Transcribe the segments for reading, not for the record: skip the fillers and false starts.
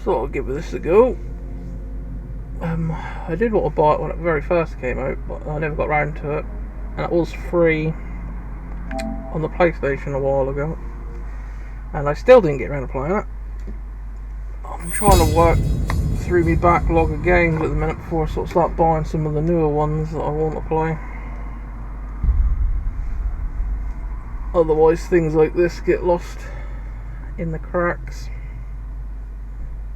thought I'd give this a go. I did want to buy it when it very first came out, but I never got round to it. And it was free on the PlayStation a while ago, and I still didn't get around to playing it. I'm trying to work through my backlog of games at the minute before I sort of start buying some of the newer ones that I want to play. Otherwise things like this get lost in the cracks,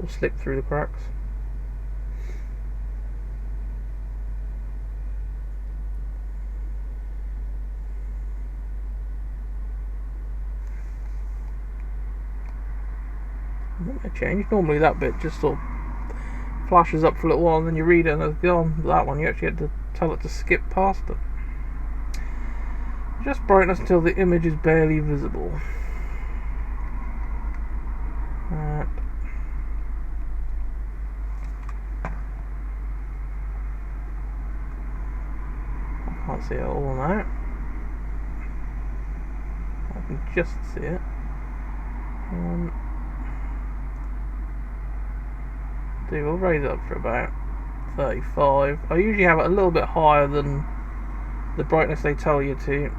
or slip through the cracks. Not change. Normally that bit just sort of flashes up for a little while and then you read it and it's gone. But that one you actually had to tell it to skip past it. Just brightness until the image is barely visible. Right. I can't see it all now. I can just see it. We'll raise it up for about 35. I usually have it a little bit higher than the brightness they tell you to.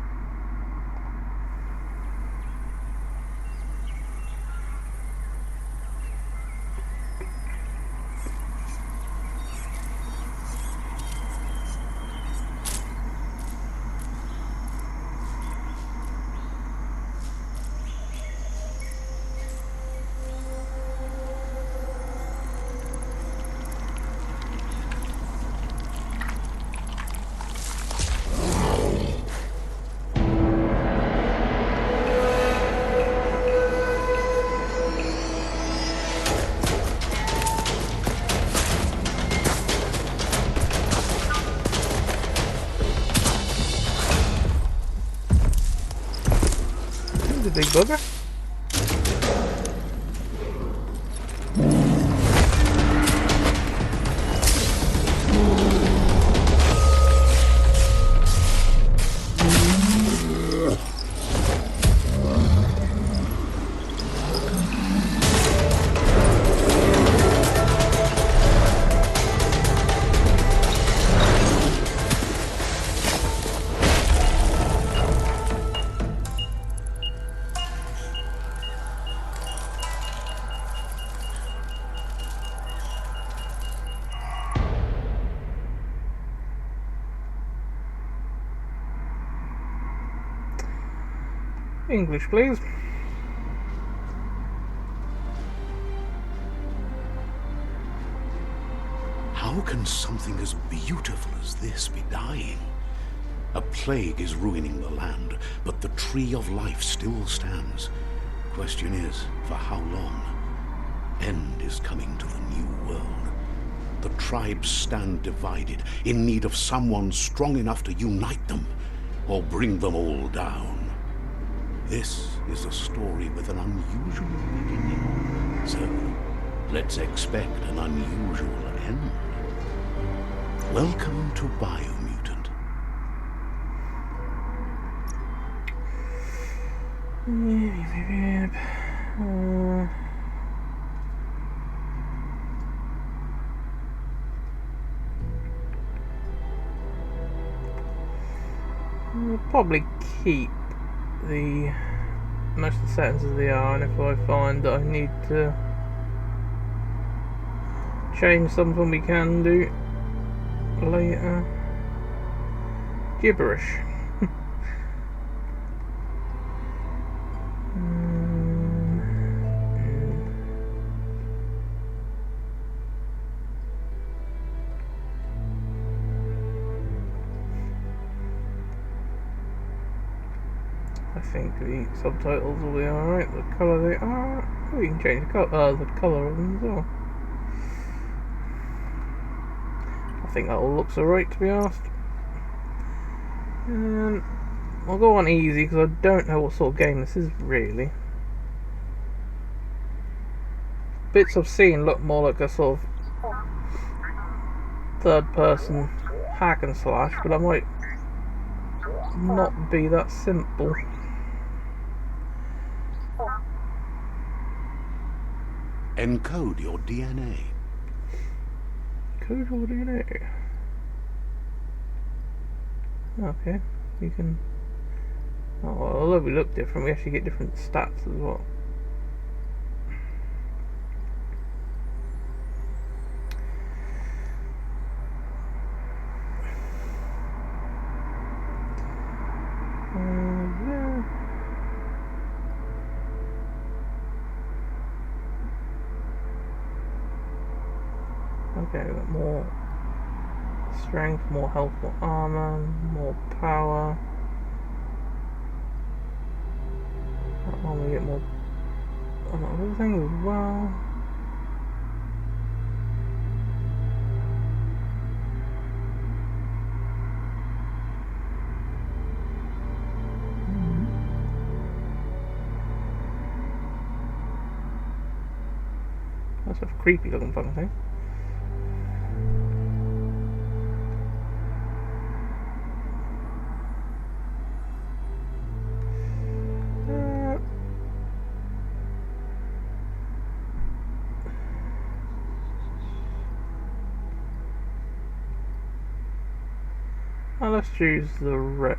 The big bugger. English, please. How can something as beautiful as this be dying? A plague is ruining the land, but the tree of life still stands. Question is, for how long? End is coming to the new world. The tribes stand divided, in need of someone strong enough to unite them, or bring them all down. This is a story with an unusual beginning, so let's expect an unusual end. Welcome to Biomutant. I'll probably keep the most of the settings as they are, and if I find that I need to change something, we can do later. Gibberish. I think the subtitles will be alright. The colour they are. Oh, you can change the colour of them as well. I think that all looks alright, to be honest. I'll go on easy because I don't know what sort of game this is really. Bits I've seen look more like a sort of third person hack and slash, but I might not be that simple. Encode your DNA. Code your DNA. Okay, you can. Oh, although we look different, we actually get different stats as well. Yeah. Okay, we got more strength, more health, more armor, more power. That one we get more other things as well. That's a creepy looking fucking thing. Now let's choose the Rex.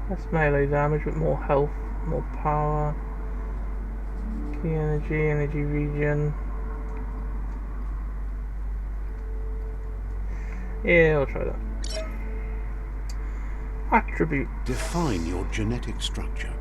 Less melee damage with more health, more power, key energy, energy regen. Yeah, I'll try that. Attribute. Define your genetic structure.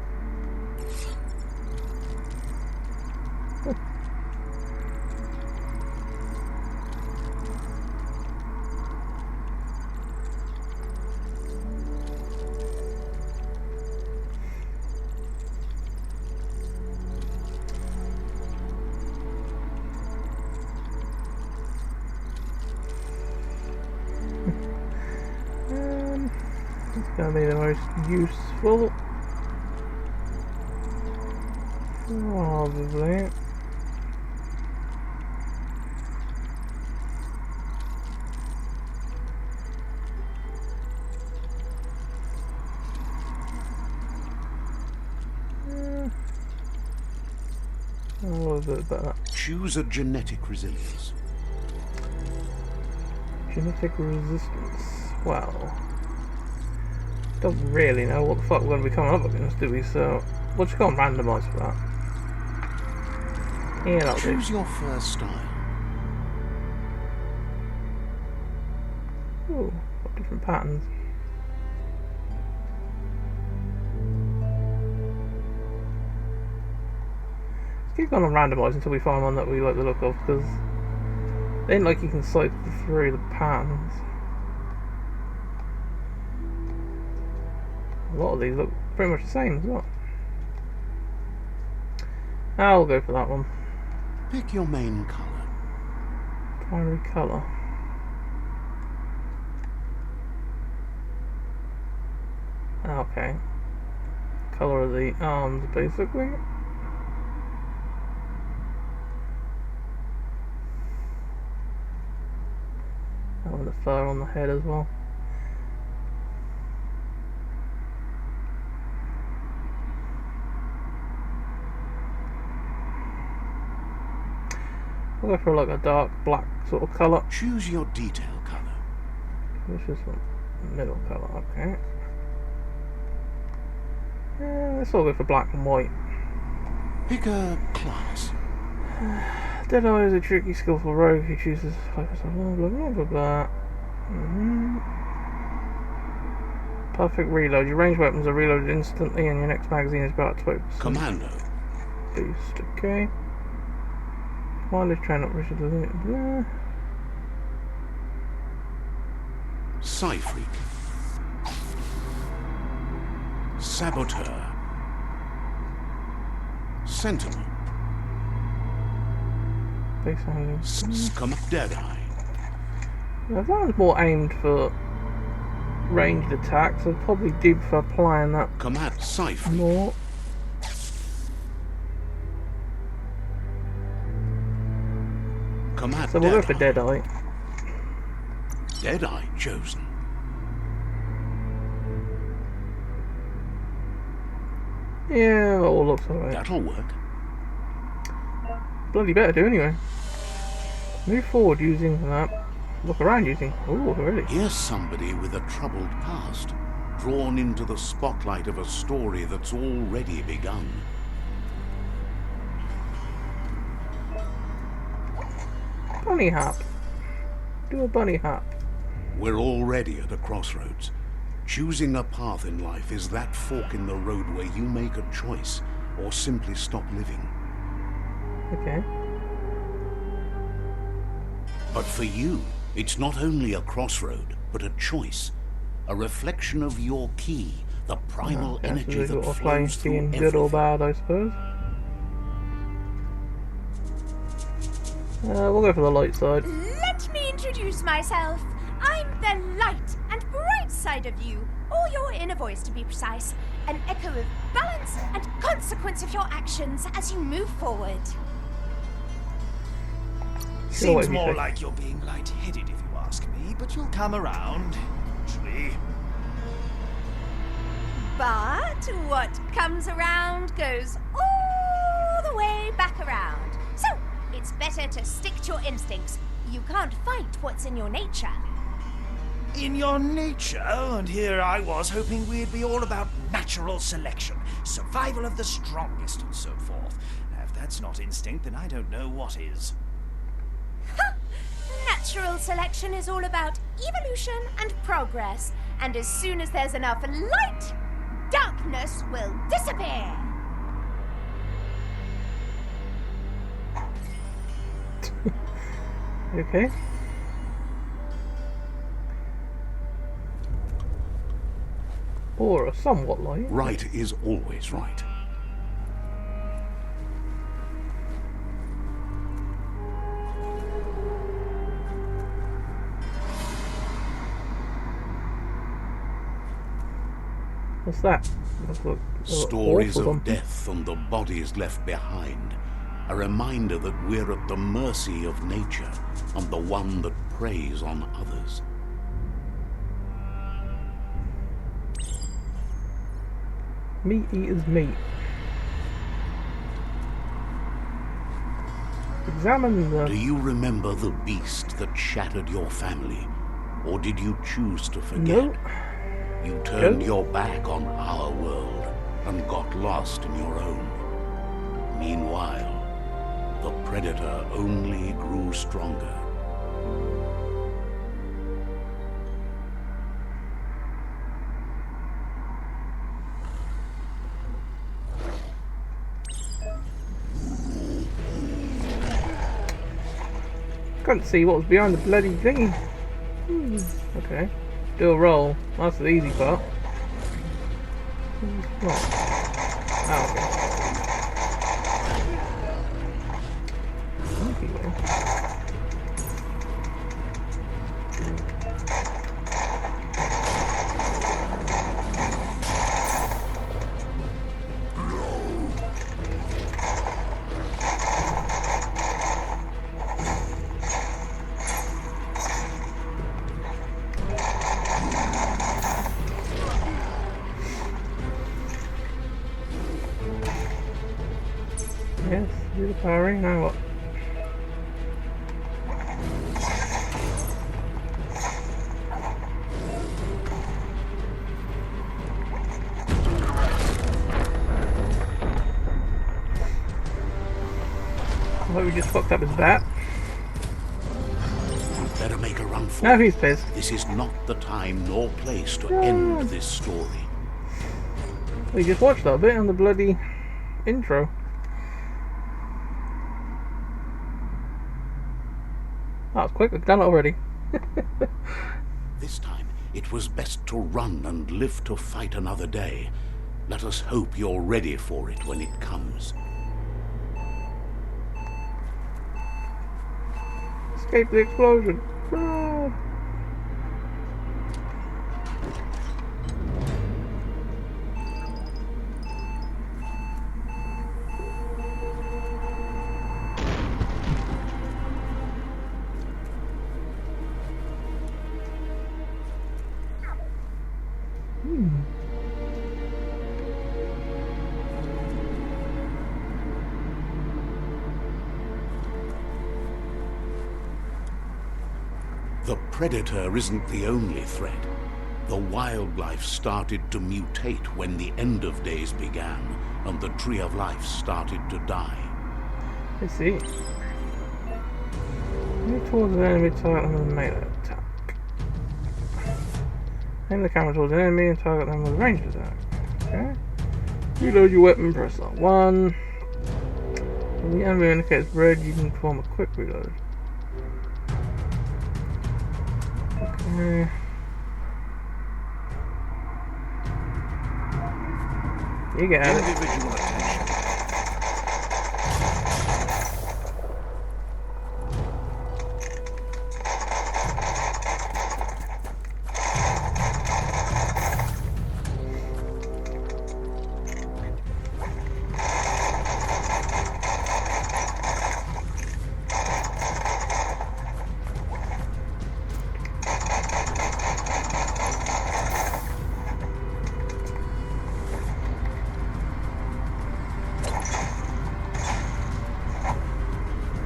It's gonna be the most useful. Probably. A little bit better. Choose a genetic resilience. Genetic resistance. Well, don't really know what the fuck we're going to be coming up against, do we? So we'll just go and randomise for that. Yeah, that'll do. Choose your first style. Ooh, got different patterns. Let's keep going on randomise until we find one that we like the look of, because it ain't like you can cycle through the patterns. A lot of these look pretty much the same as well. I'll go for that one. Pick your main color. Primary color. Okay. Color of the arms, basically. And the fur on the head as well. I'll go for like a dark black sort of colour. Choose your detail color. This is the middle colour, okay. Yeah, let's all go for black and white. Pick a class. Deadeye is a tricky, skillful rogue who chooses blah blah blah blah blah. Perfect reload. Your ranged weapons are reloaded instantly and your next magazine is about 20%. Commando. Boost, okay. Mileage train not rigid limit, blah. Psy-freak. Saboteur. Sentinel. Base handling. Deadeye. Now, if that one's more aimed for ranged attacks, I'd probably do prefer applying that Command Psy-freak. more. Command So we'll go for Deadeye. Deadeye. Deadeye chosen. Yeah, that all looks alright. That'll work. Bloody better do anyway. Move forward using that. Look around using. Ooh, really? Here's somebody with a troubled past, drawn into the spotlight of a story that's already begun. Bunny hop. Do a bunny hop. We're already at a crossroads. Choosing a path in life is that fork in the road where you make a choice or simply stop living. Okay. But for you, it's not only a crossroad, but a choice. A reflection of your key, the primal Okay, energy so that we've got a flows through being everything. good or bad, I suppose. We'll go for the light side. Let me introduce myself. I'm the light and bright side of you, or your inner voice to be precise. An echo of balance and consequence of your actions as you move forward. Sure, Seems what more you say. like you're being light-headed if you ask me, but you'll come around, eventually. But what comes around goes all the way back around. So, it's better to stick to your instincts. You can't fight what's in your nature. In your nature, and here I was hoping we'd be all about natural selection, survival of the strongest, and so forth. Now, if that's not instinct, then I don't know what is. Natural selection is all about evolution and progress. And as soon as there's enough light, darkness will disappear. Okay. Or somewhat light. Right is always right. What's that? Look, Stories awful of something. death and the bodies left behind. A reminder that we're at the mercy of nature and the one that preys on others. Meat eaters meat. Examine the. Do you remember the beast that shattered your family? Or did you choose to forget? No. You turned No. your back on our world and got lost in your own. Meanwhile, the predator only grew stronger. Couldn't see what was behind the bloody thingy. Okay. Do a roll. That's the easy part. What? Oh, okay. Monkey wheel. Yes, do the powering. Now what? I hope we just fucked up his bat. Better make a run for Now it. he's pissed. This is not the time nor place to end this story. We just watched that bit on the bloody intro. That was quick, we've done it already. This time, it was best to run and live to fight another day. Let us hope you're ready for it when it comes. Escape the explosion. Ah. predator isn't the only threat. The wildlife started to mutate when the end of days began, and the tree of life started to die. I see. Move towards an enemy, target them with a melee attack. Aim the camera towards an enemy and target them with a ranged attack. Okay. Reload your weapon, press R1. When the enemy indicates red, you can perform a quick reload. Okay. You get it. Individual attention.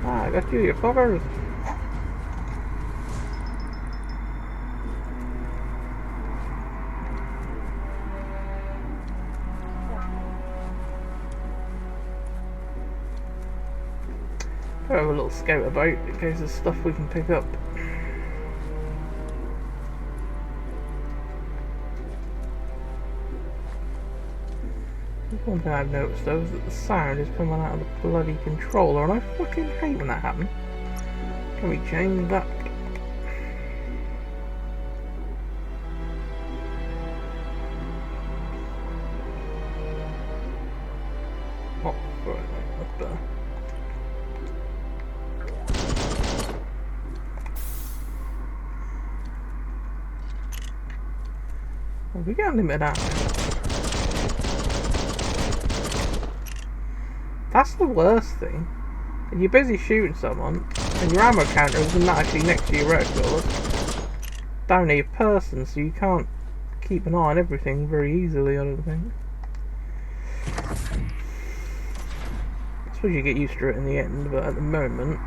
Ah, I got you fuckers. I have a little scout about in case there's stuff we can pick up. One thing I've noticed though is that the sound is coming out of the bloody controller, and I fucking hate when that happens. Can we change that? Oh, right, that's better. Well, we got limited ammo. That's the worst thing. If you're busy shooting someone and your ammo counter isn't actually next to your reticle, down near your person, so you can't keep an eye on everything very easily, I don't think. I suppose you get used to it in the end, but at the moment,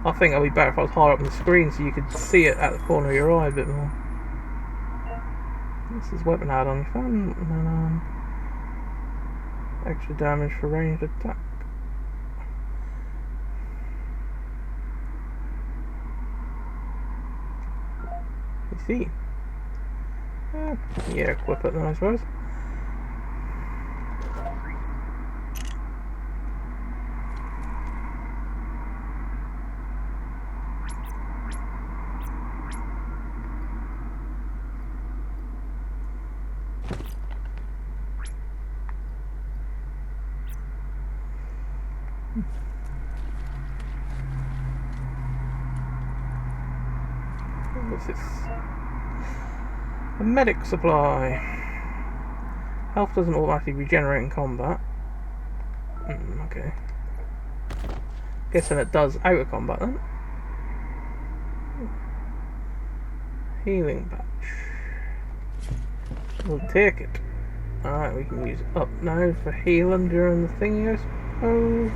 I think it'll be better if I was higher up on the screen so you could see it at the corner of your eye a bit more. This is weapon add on your phone, and then extra damage for ranged attack. You see? Yeah, equip it then, I suppose. What's this? A medic supply. Health doesn't automatically regenerate in combat. Okay. Guessing it does out of combat then. Healing patch. We'll take it. Alright, we can use it up now for healing during the thingy, I suppose.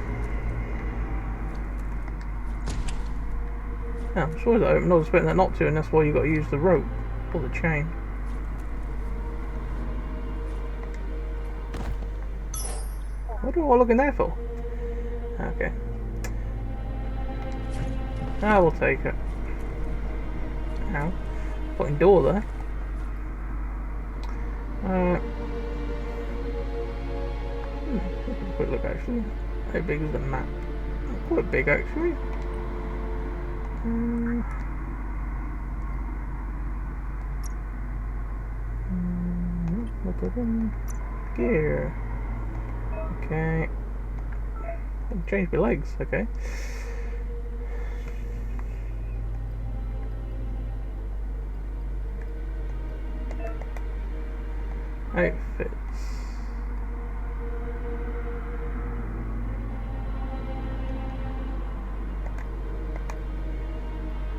Yeah, I'm sure that open. I was expecting that not to, and that's why you got to use the rope or the chain. What do I look in there for? Okay. Ah, we'll take it. Ow. Fucking door there. Quick look actually. How big is the map? Quite big actually. Look at them. Gear. Okay. Change my legs, okay. Outfits.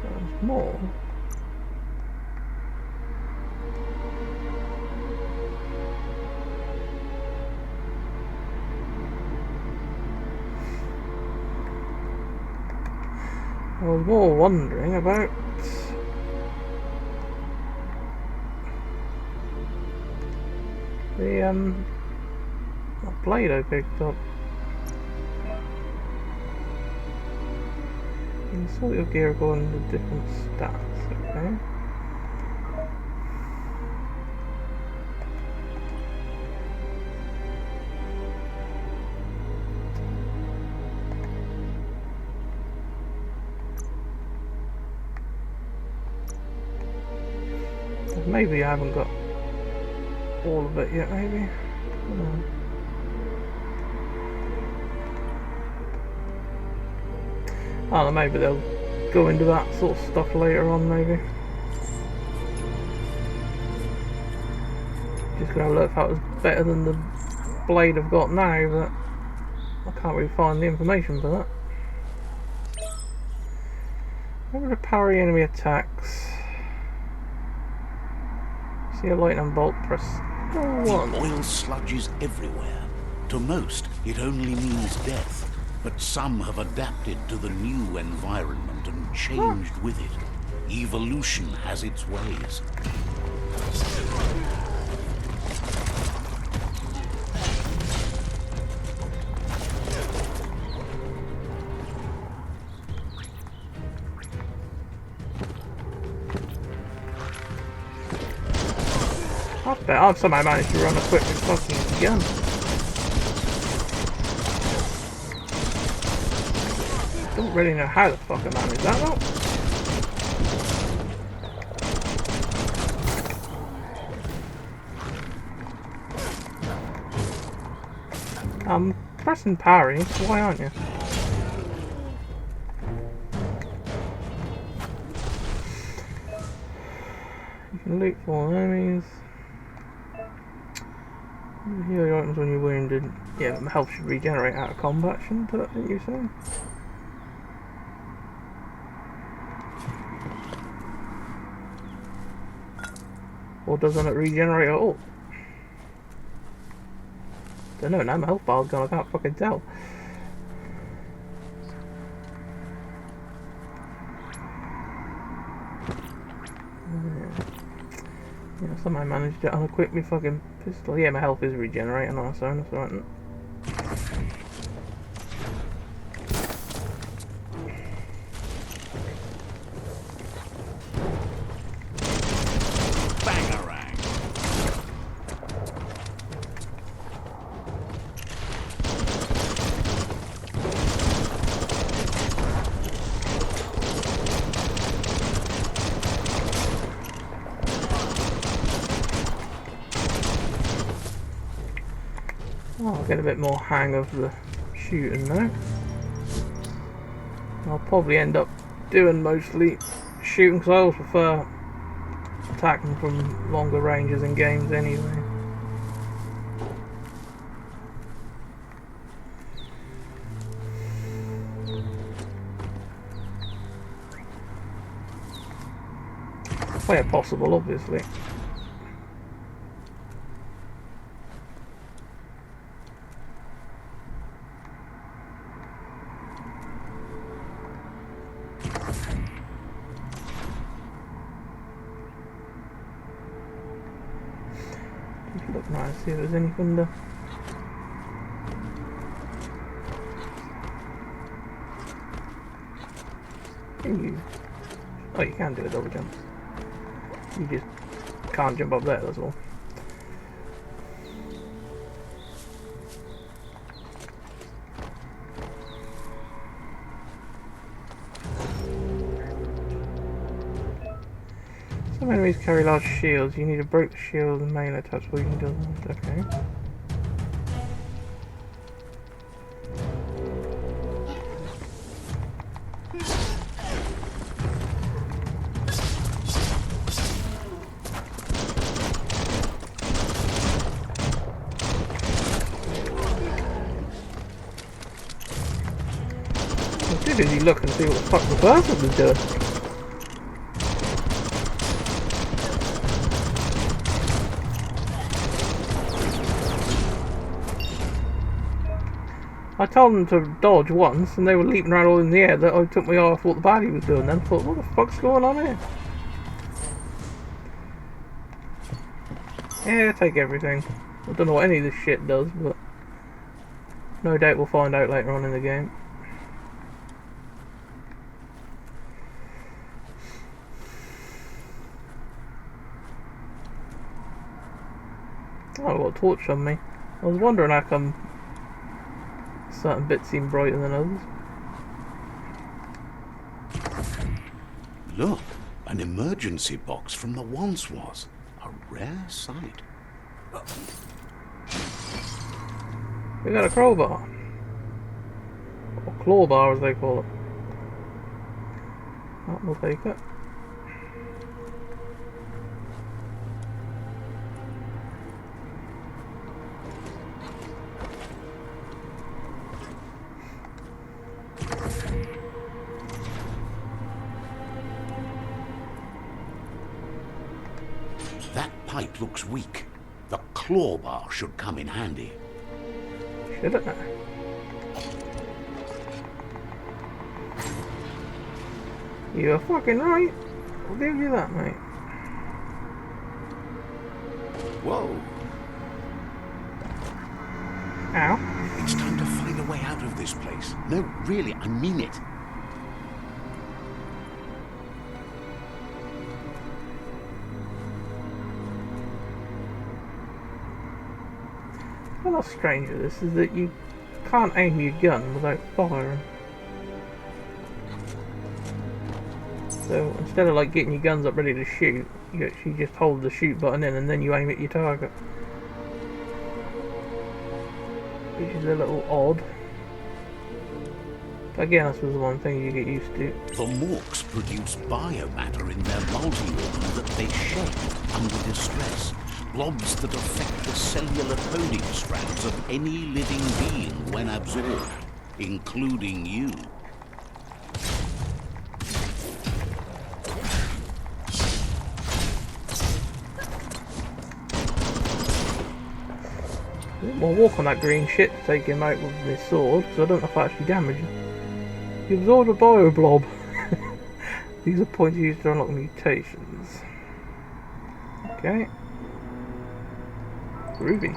There's more. I was more wondering about The that blade I picked up. You sort your gear according to different stats, okay. Maybe I haven't got all of it yet, maybe. I don't know. I don't know, maybe they'll go into that sort of stuff later on, maybe. Just gonna have a look if that was better than the blade I've got now, but I can't really find the information for that. Able to parry enemy attacks. See a lightning bolt, press The oil sludges everywhere. To most, it only means death. But some have adapted to the new environment and changed with it. Evolution has its ways. I bet I've somehow managed to run a quick fucking gun. Don't really know how the fuck I managed that though. I'm pressing parry, why aren't you? You can loot for enemies. Heal your items when you're wounded. Yeah, but my health should regenerate out of combat, shouldn't it? Didn't you say? Or doesn't it regenerate at all? Don't know, now my health bar's gone, I can't fucking tell. Yeah, somehow managed to unequip me fucking pistol. Yeah, my health is regenerating on its own, that's right. Oh, I'll get a bit more hang of the shooting now. I'll probably end up doing mostly shooting because I always prefer attacking from longer ranges in games anyway. Where possible, obviously. Just look around and see if there's anything to... Can you... Oh, you can do a double jump. You just can't jump up there, that's all. Some enemies carry large shields. You need to break the shield and melee attacks before you can do that. Okay. I'm too busy looking to see what the fuck the person was doing. I told them to dodge once, and they were leaping around all in the air. That I took my eye off what the baddie was doing. Then thought, what the fuck's going on here? Yeah, take everything. I don't know what any of this shit does, but no doubt we'll find out later on in the game. Oh, I've got a torch on me. I was wondering how come certain bits seem brighter than others. Look, an emergency box from the once was. A rare sight. We got a crowbar. Or clawbar as they call it. That will take it. That pipe looks weak. The clawbar should come in handy. Should it now? You're fucking right. I'll give you that, mate. Whoa. Ow. It's time to find a way out of this place. No, really, I mean it. Well, what's strange of this is that you can't aim your gun without firing. So instead of like getting your guns up ready to shoot, you actually just hold the shoot button in and then you aim at your target. Which is a little odd. But again, that's the one thing you get used to. The Morks produce biomatter in their multi-organ that they shed under distress. Blobs that affect the cellular coding strands of any living being when absorbed, including you. I'll walk on that green shit to take him out with this sword, because I don't know if I actually damage him. You absorb a bioblob. These are points used to unlock mutations. Okay. Ruby.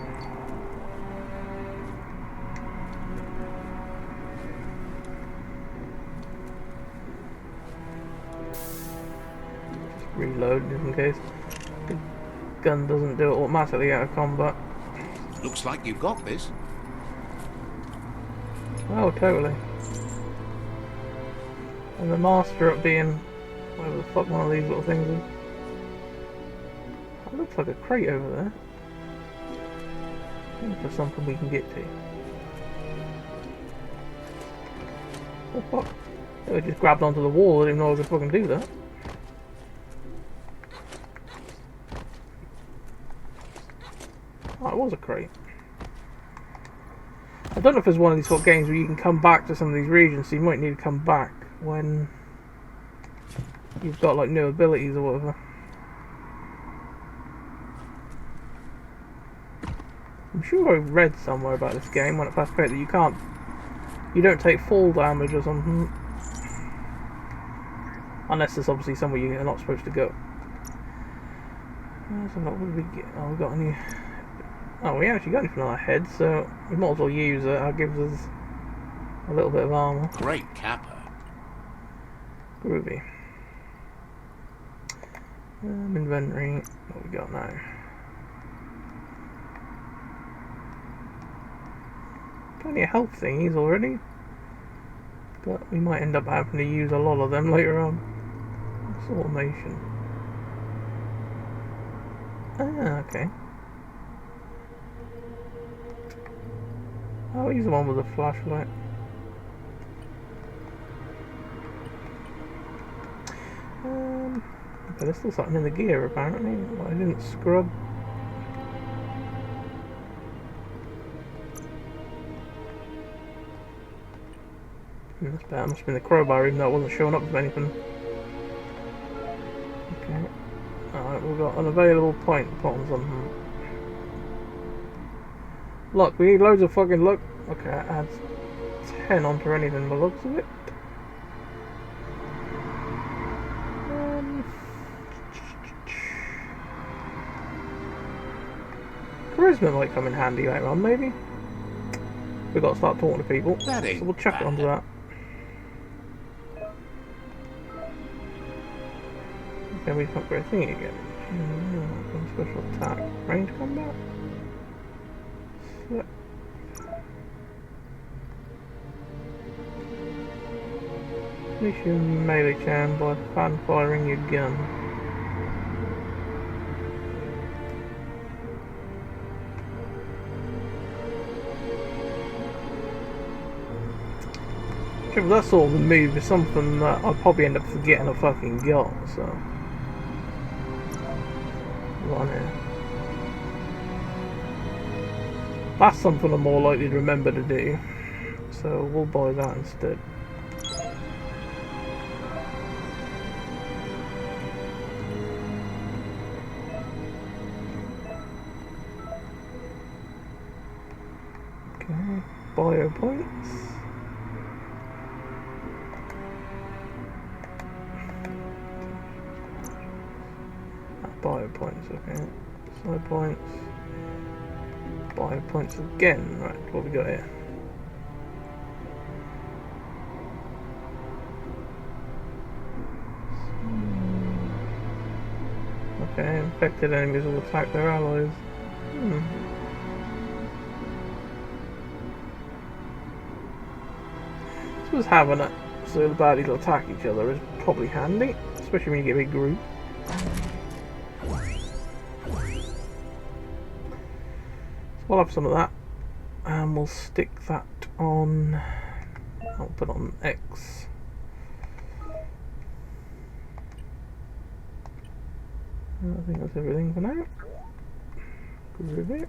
Just reload just in case the gun doesn't do it automatically out of combat. Looks like you've got this. Oh, totally. And the master at being whatever the fuck one of these little things is. That looks like a crate over there. For something we can get to. Oh fuck. I just grabbed onto the wall, I didn't know I could fucking do that. Oh, it was a crate. I don't know if it's one of these sort of games where you can come back to some of these regions, so you might need to come back when you've got like new abilities or whatever. I'm sure I read somewhere about this game when it first came that you don't take fall damage or something. Unless there's obviously somewhere you're not supposed to go. So what did we get? Oh, we got a new... Oh, we actually got anything on our head, so we might as well use it. That gives us a little bit of armour. Great capper. Groovy. Inventory. What we got now? Plenty of health thingies already, but we might end up having to use a lot of them later on. What's automation? Ah, okay. Oh, he's the one with the flashlight. Okay, there's still something in the gear apparently. Well, I didn't scrub. That's bad. It must have been the crowbar, even though it wasn't showing up with anything. Okay. Alright, we've got an available point on something. Luck, we need loads of fucking luck. Okay, that adds 10 onto anything by the looks of it. Charisma might come in handy later on, maybe. We've got to start talking to people. That ain't so we'll chuck it onto that. Okay, we can't upgrade a thing again. Special attack. Range combat? Slip. Finish your melee charm by fan firing your gun. Sure, that sort of a move is something that I'll probably end up forgetting I fucking got, so. On here. That's something I'm more likely to remember to do, so we'll buy that instead. Okay, bio points. Bio points, okay. Side points. Bio points again. Right, what we got here? Okay, infected enemies will attack their allies. I suppose having it so the baddies will attack each other is probably handy, especially when you get a big group. We'll have some of that, and we'll stick that on. I'll put on X. I think that's everything for now. Good review.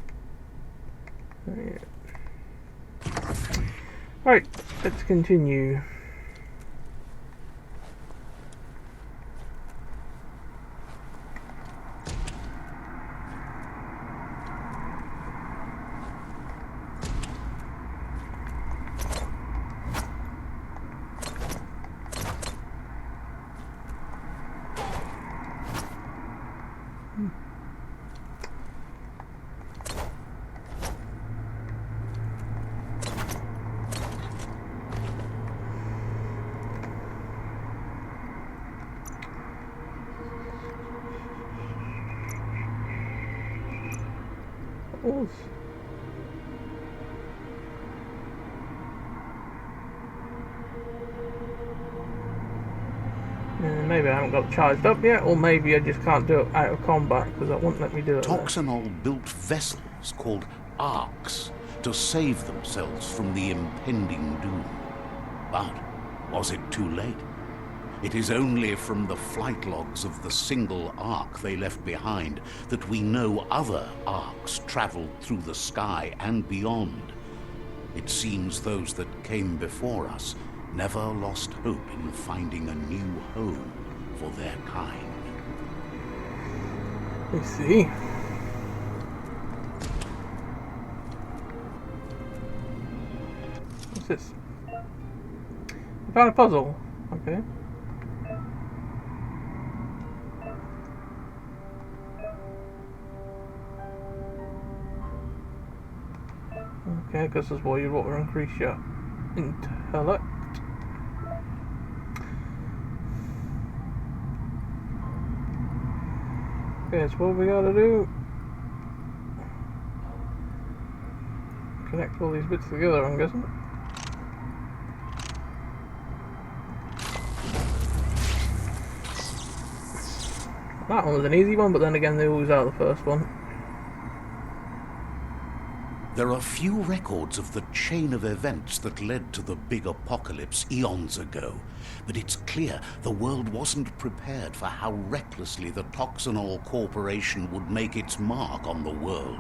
Right, let's continue. Maybe I haven't got it charged up yet, or maybe I just can't do it out of combat because that won't let me do it. Toxanol built vessels called arks to save themselves from the impending doom. But was it too late? It is only from the flight logs of the single ark they left behind that we know other arks traveled through the sky and beyond. It seems those that came before us never lost hope in finding a new home for their kind. Let's see. What's this? I found a puzzle. Okay. Okay, I guess that's why you want to increase your intellect. Okay, so what we gotta do? Connect all these bits together, I'm guessing. That one was an easy one, but then again they always are the first one. There are few records of the chain of events that led to the big apocalypse eons ago, but it's clear the world wasn't prepared for how recklessly the Toxanol Corporation would make its mark on the world.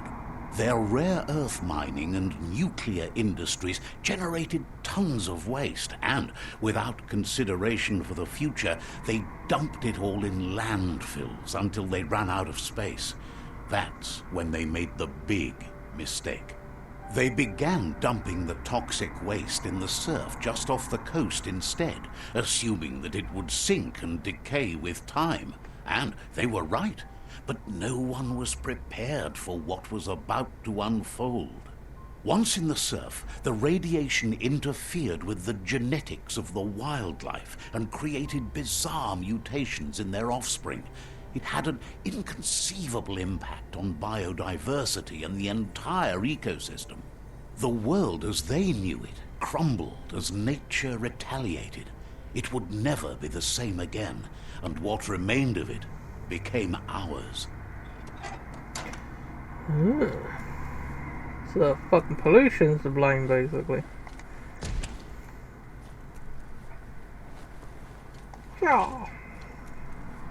Their rare earth mining and nuclear industries generated tons of waste, and without consideration for the future, they dumped it all in landfills until they ran out of space. That's when they made the big mistake. They began dumping the toxic waste in the surf just off the coast instead, assuming that it would sink and decay with time. And they were right. but no one was prepared for what was about to unfold. Once in the surf, the radiation interfered with the genetics of the wildlife and created bizarre mutations in their offspring. It had an inconceivable impact on biodiversity and the entire ecosystem. The world as they knew it crumbled as nature retaliated. It would never be the same again, and what remained of it became ours. So the fucking pollution's to blame, basically. Yeah.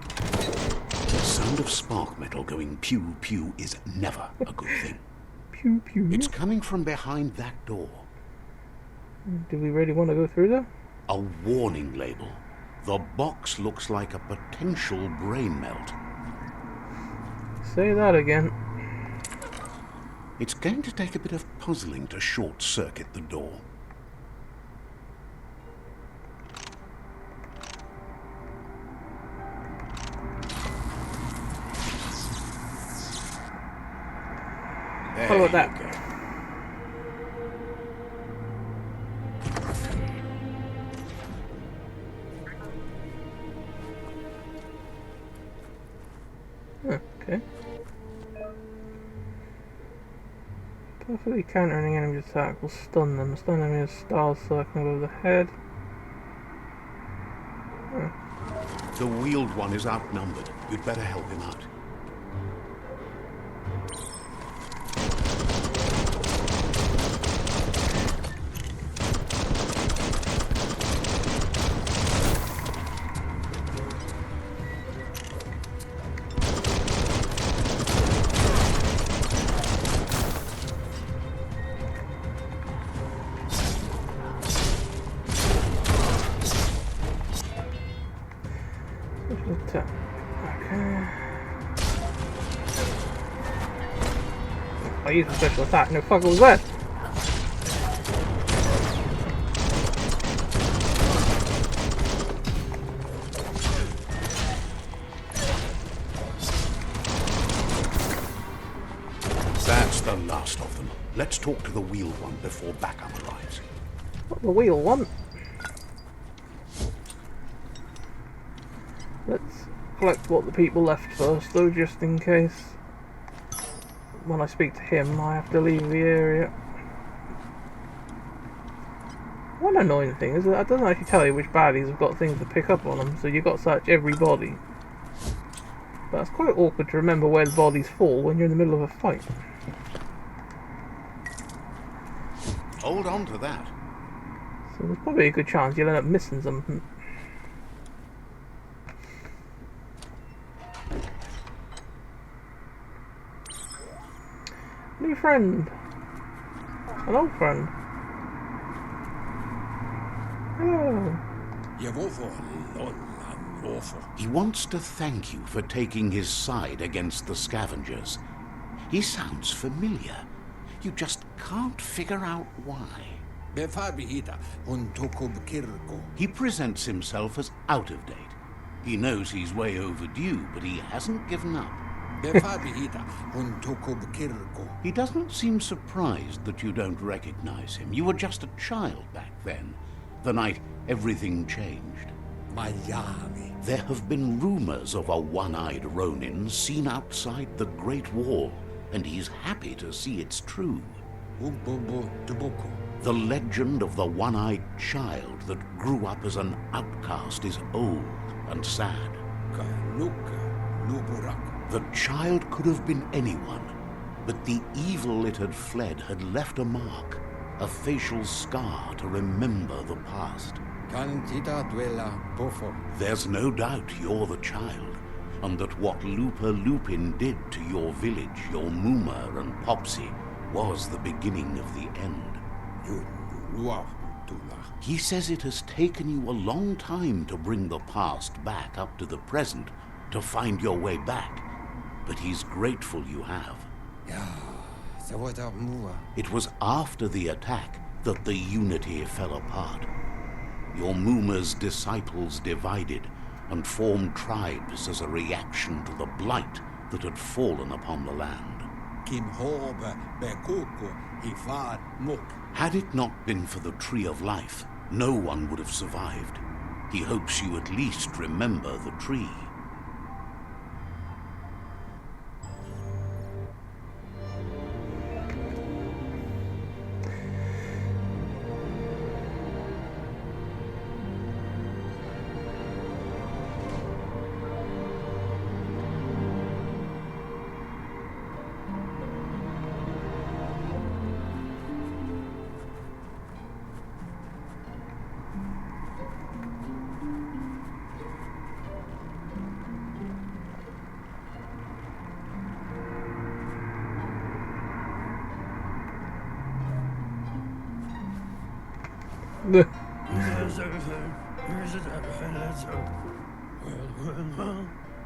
The sound of spark metal going pew pew is never a good thing. Pew pew. It's coming from behind that door. Do we really want to go through there? A warning label. The box looks like a potential brain melt. Say that again. It's going to take a bit of puzzling to short-circuit the door. How about that? There you go. Okay. Perfectly countering any enemy attack will stun them. Stun enemy has stars circling over the head. The wheeled one is outnumbered. You'd better help him out. Attack. Okay. I used a special attack. No fuck was that? That's the last of them. Let's talk to the wheeled one before backup arrives. What the wheel want? Let's collect what the people left first, though, just in case when I speak to him I have to leave the area. One annoying thing is that it doesn't actually tell you which baddies have got things to pick up on them, so you've got to search every body. But it's quite awkward to remember where the bodies fall when you're in the middle of a fight. Hold on to that. So there's probably a good chance you'll end up missing something. New friend. An old friend. Hello. He wants to thank you for taking his side against the scavengers. He sounds familiar. You just can't figure out why. He presents himself as out of date. He knows he's way overdue, but he hasn't given up. He doesn't seem surprised that you don't recognize him. You were just a child back then, the night everything changed. There have been rumors of a one-eyed Ronin seen outside the Great Wall, and he's happy to see it's true. The legend of the one-eyed child that grew up as an outcast is old and sad. The child could have been anyone, but the evil it had fled had left a mark, a facial scar to remember the past. There's no doubt you're the child, and that what Lupa Lupin did to your village, your Muma and Popsy, was the beginning of the end. He says it has taken you a long time to bring the past back up to the present, to find your way back, but he's grateful you have. It was after the attack that the unity fell apart. Your Muma's disciples divided and formed tribes as a reaction to the blight that had fallen upon the land. Had it not been for the Tree of Life, no one would have survived. He hopes you at least remember the tree.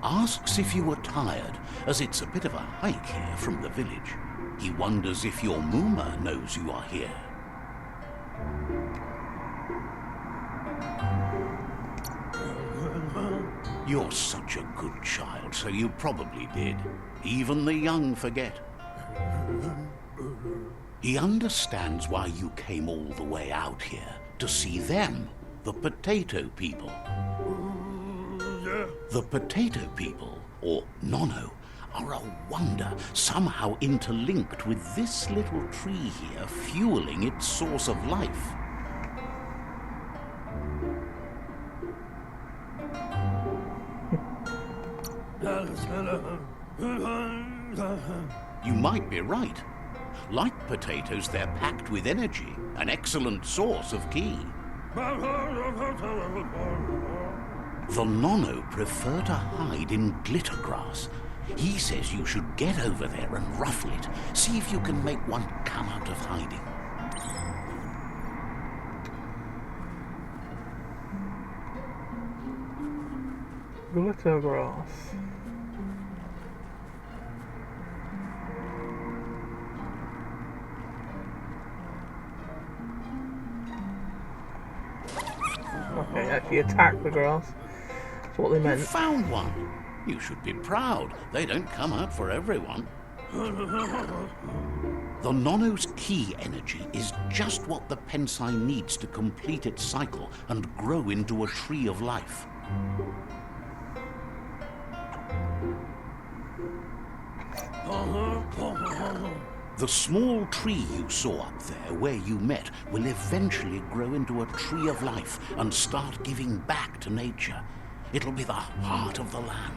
Asks if you were tired, as it's a bit of a hike here from the village. He wonders if your Mooma knows you are here. You're such a good child, so you probably did. Even the young forget. He understands why you came all the way out here, to see them, the potato people. The potato people, or Nono, are a wonder, somehow interlinked with this little tree here, fueling its source of life. You might be right. Like potatoes, they're packed with energy, an excellent source of ki. The Nono prefer to hide in glitter grass. He says you should get over there and ruffle it. See if you can make one come out of hiding. Glitter grass. Okay, actually attack the grass. That's what they You meant. found one. You should be proud. They don't come out for everyone. The Nono's ki energy is just what the Pensai needs to complete its cycle and grow into a tree of life. The small tree you saw up there where you met will eventually grow into a tree of life and start giving back to nature. It'll be the heart of the land.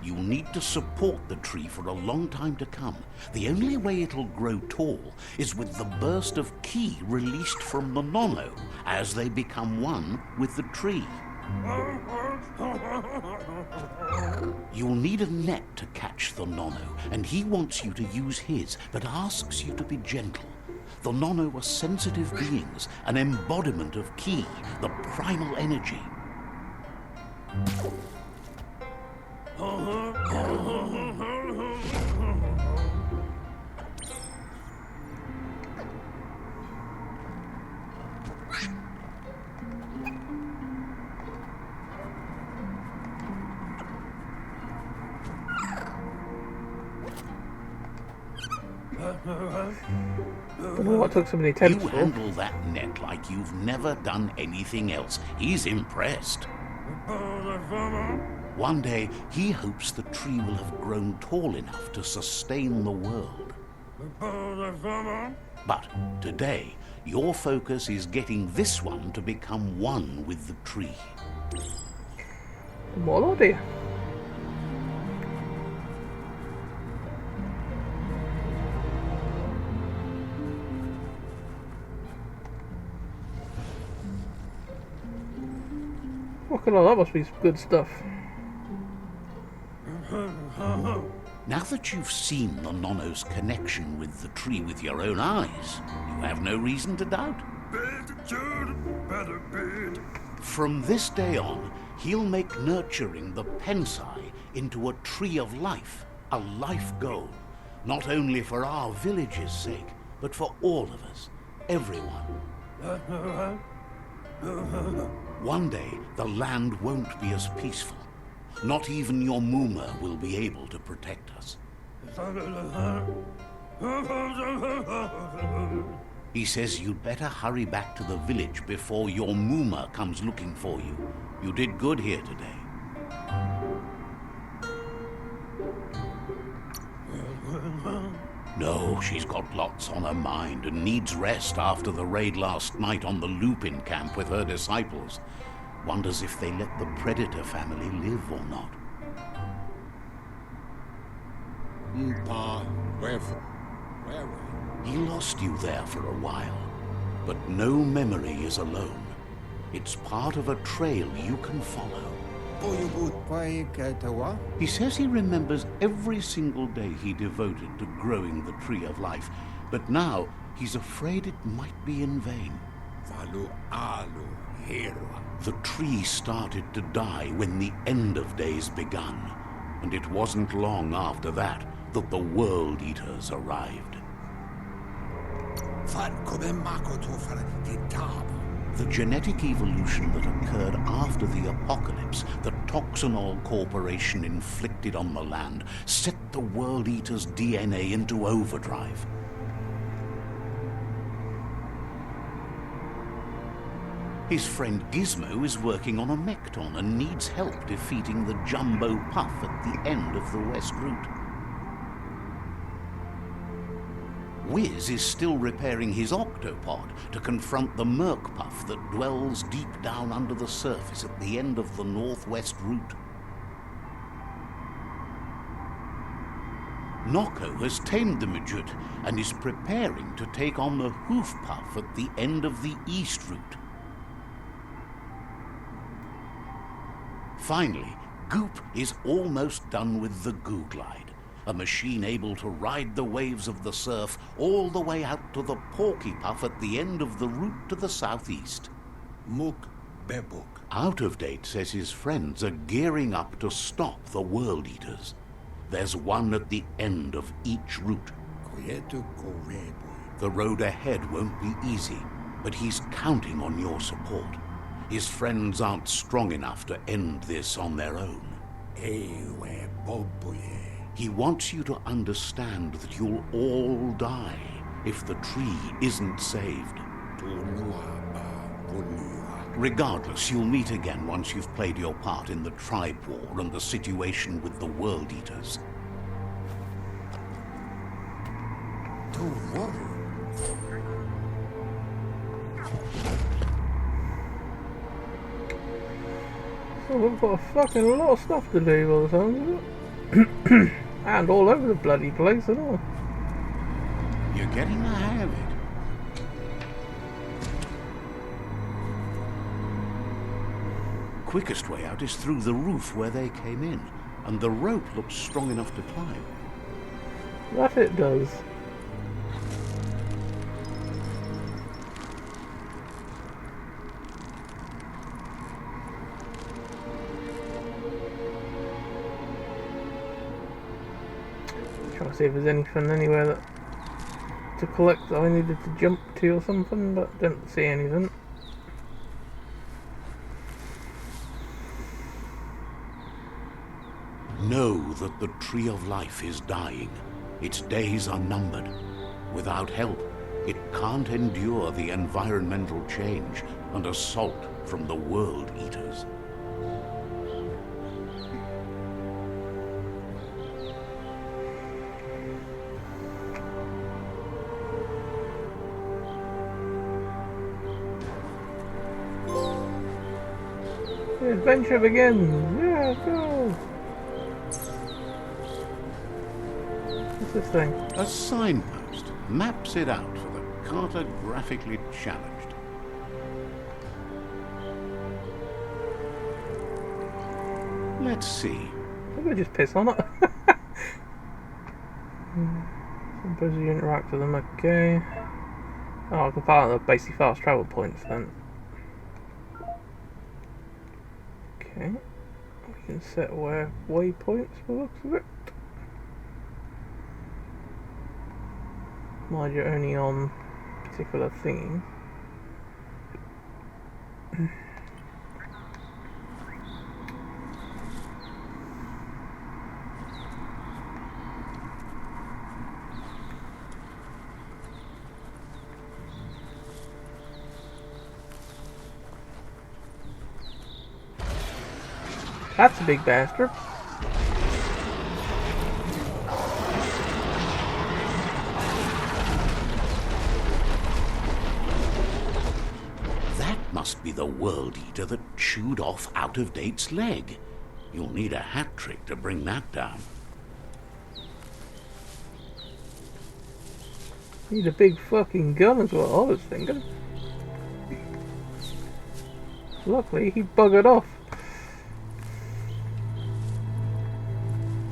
You'll need to support the tree for a long time to come. The only way it'll grow tall is with the burst of ki released from the Nono as they become one with the tree. You'll need a net to catch the Nono, and he wants you to use his, but asks you to be gentle. The Nono are sensitive beings, an embodiment of ki, the primal energy. I don't know what took so many attempts You for. handle that net like you've never done anything else. He's impressed. One day, he hopes the tree will have grown tall enough to sustain the world. But today, your focus is getting this one to become one with the tree. What idea? Look at all that, must be good stuff. Now that you've seen the Nono's connection with the tree with your own eyes, you have no reason to doubt. From this day on, he'll make nurturing the Pensai into a tree of life, a life goal, not only for our village's sake, but for all of us, everyone. One day, the land won't be as peaceful. Not even your Muma will be able to protect us. He says you'd better hurry back to the village before your Muma comes looking for you. You did good here today. No, she's got lots on her mind and needs rest after the raid last night on the Lupin camp with her disciples. Wonders if they let the Predator family live or not. Where? He lost you there for a while, but no memory is alone. It's part of a trail you can follow. He says he remembers every single day he devoted to growing the Tree of Life, but now he's afraid it might be in vain. The tree started to die when the end of days begun, and it wasn't long after that that the World Eaters arrived. The genetic evolution that occurred after the apocalypse that Toxanol Corporation inflicted on the land set the World Eater's DNA into overdrive. His friend Gizmo is working on a Mekton and needs help defeating the Jumbo Puff at the end of the West Route. Wiz is still repairing his octopod to confront the Merc Puff that dwells deep down under the surface at the end of the Northwest Route. Nocco has tamed the midget and is preparing to take on the Hoof Puff at the end of the East Route. Finally, Goop is almost done with the Goo Glide, a machine able to ride the waves of the surf all the way out to the Porky Puff at the end of the route to the southeast. Out of Date says his friends are gearing up to stop the World Eaters. There's one at the end of each route. The road ahead won't be easy, but he's counting on your support. His friends aren't strong enough to end this on their own. He wants you to understand that you'll all die if the tree isn't saved. Regardless, you'll meet again once you've played your part in the tribe war and the situation with the World Eaters. So we've got a fucking lot of stuff to do by the sounds of it. And all over the bloody place and all. You're getting the hang of it. Quickest way out is through the roof where they came in, and the rope looks strong enough to climb. That it does. Trying to see if there's anything anywhere that to collect that I needed to jump to or something, but didn't see anything. Know that the Tree of Life is dying. Its days are numbered. Without help, it can't endure the environmental change and assault from the World Eaters. The adventure begins! Yeah, go! What's this thing? A signpost maps it out for the cartographically challenged. Let's see. Maybe I just piss on it. Suppose you interact with them, okay. Oh, I can find the basic fast travel points then. Okay. We can set where waypoints for the looks of it. Mind you're only on particular things. That's a big bastard. That must be the World Eater that chewed off Out-of-Date's leg. You'll need a hat trick to bring that down. Need a big fucking gun as well, I was thinking. Luckily, he buggered off.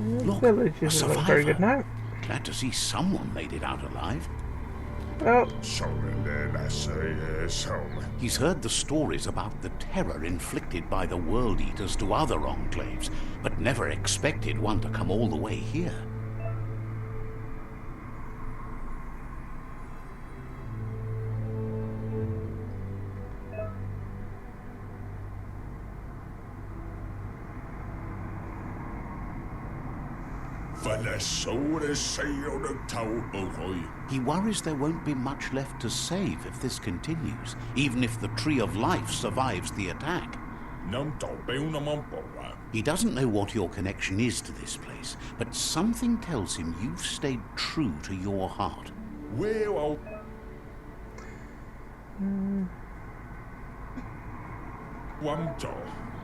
The Look, village a isn't looking very good survivor. now. Glad to see someone made it out alive. Well, He's heard the stories about the terror inflicted by the World Eaters to other enclaves, but never expected one to come all the way here. He worries there won't be much left to save if this continues, even if the Tree of Life survives the attack. He doesn't know what your connection is to this place, but something tells him you've stayed true to your heart.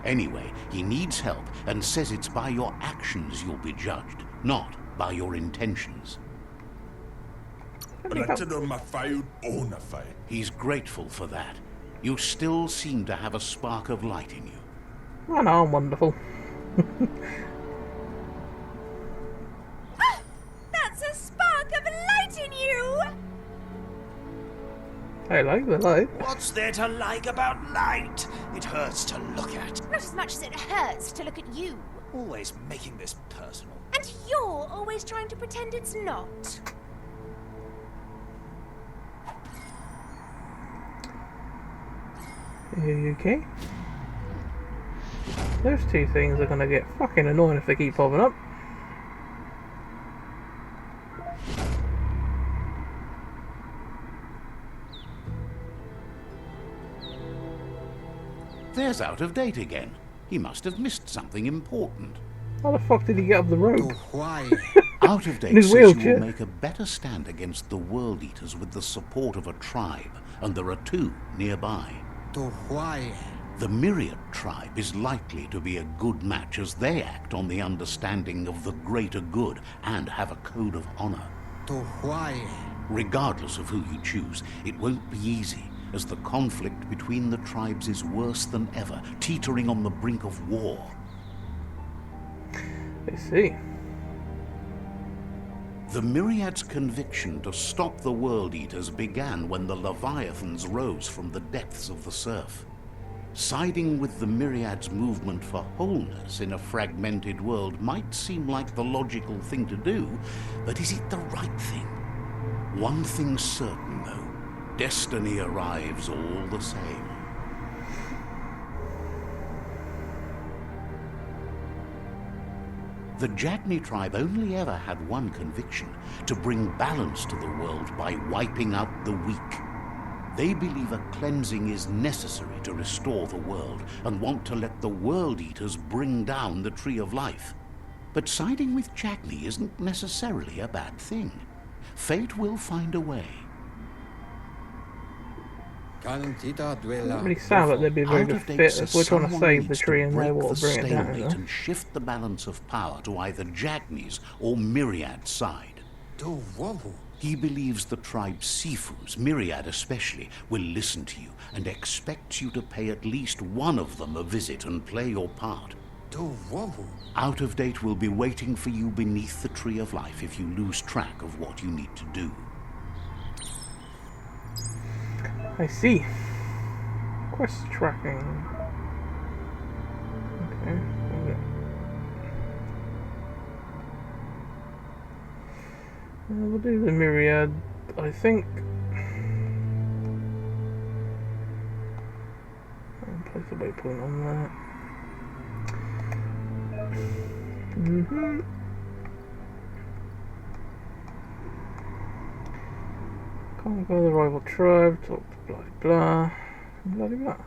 Anyway, he needs help and says it's by your actions you'll be judged, not by your intentions. He's grateful for that. You still seem to have a spark of light in you. I know, I'm wonderful. That's a spark of light in you! I like the light. What's there to like about light? It hurts to look at. Not as much as it hurts to look at you. Always making this personal. And you're always trying to pretend it's not. Okay. Those two things are gonna get fucking annoying if they keep popping up. There's Out-of-Date again. He must have missed something important. How the fuck did he get up the rope? Out-of-Date In his says you wheelchair. will make a better stand against the World Eaters with the support of a tribe, and there are two nearby. The Myriad tribe is likely to be a good match as they act on the understanding of the greater good and have a code of honor. Regardless of who you choose, it won't be easy, as the conflict between the tribes is worse than ever, teetering on the brink of war. I see. The Myriad's conviction to stop the World Eaters began when the Leviathans rose from the depths of the surf. Siding with the Myriad's movement for wholeness in a fragmented world might seem like the logical thing to do, but is it the right thing? One thing's certain, though. Destiny arrives all the same. The Jagni tribe only ever had one conviction: to bring balance to the world by wiping out the weak. They believe a cleansing is necessary to restore the world and want to let the World Eaters bring down the Tree of Life. But siding with Jagni isn't necessarily a bad thing. Fate will find a way. Doesn't really sound like they'd be a very good Out-of-Date fit says if we're trying to someone save the needs tree to and they break want the to bring it down. stalemate You know? and shift the balance of power to either Jagni's or Myriad's side. He believes the tribe Sifus, Myriad especially, will listen to you and expects you to pay at least one of them a visit and play your part. Out-of-Date will be waiting for you beneath the Tree of Life if you lose track of what you need to do. I see. Quest tracking. Okay. We'll do the Myriad, I think. I'll place a waypoint on that. Can't go to the rival tribe, talk to blah blah blah blah blah.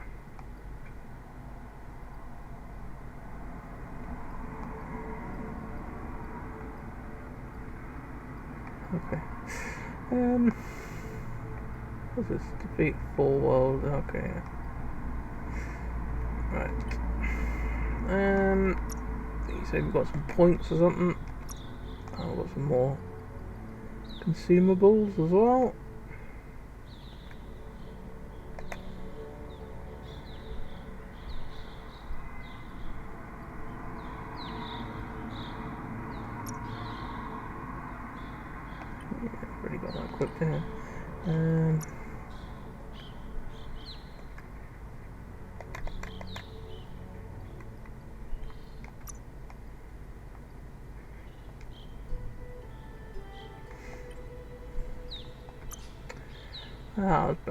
Okay. What's this? Defeat full world. Okay. Right. You say we've got some points or something. Oh, we've got some more consumables as well. Yeah, I've already got that equipped in.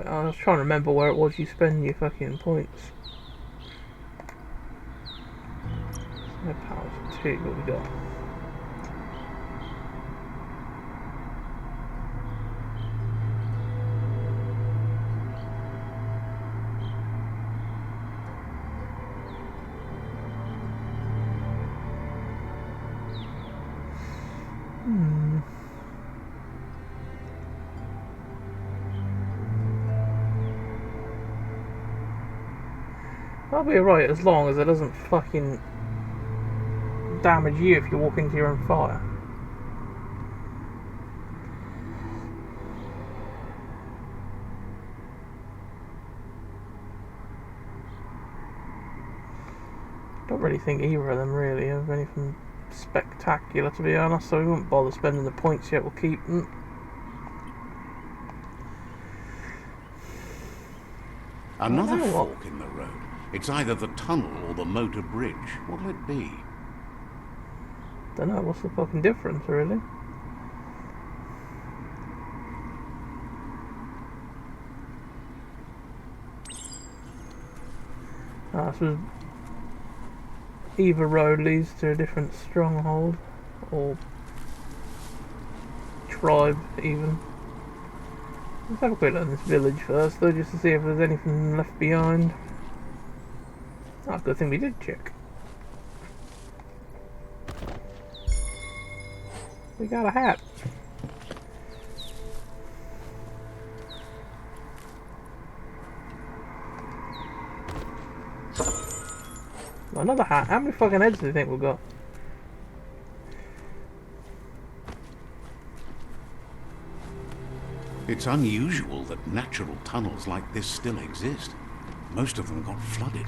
I was trying to remember where it was you spend your fucking points. No powers 2, what we got? I'll be alright as long as it doesn't fucking damage you if you walk into your own fire. Don't really think either of them really have anything spectacular, to be honest, so we won't bother spending the points yet, we'll keep them. Another fork in the road. It's either the tunnel or the motor bridge. What'll it be? Don't know, what's the fucking difference, really? So either road leads to a different stronghold, or tribe, even. Let's have a quick look at this village first, though, just to see if there's anything left behind. Oh, good thing we did check. We got a hat. Another hat. How many fucking heads do you think we've got? It's unusual that natural tunnels like this still exist. Most of them got flooded.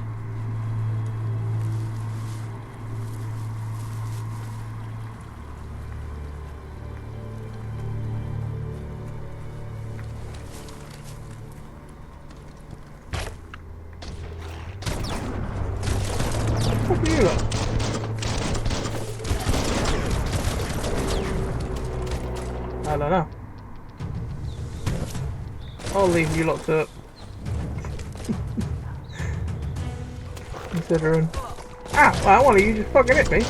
What are you lot? I don't know. I'll leave you lot to it. Considering. Ah, well, one of you just fucking hit me.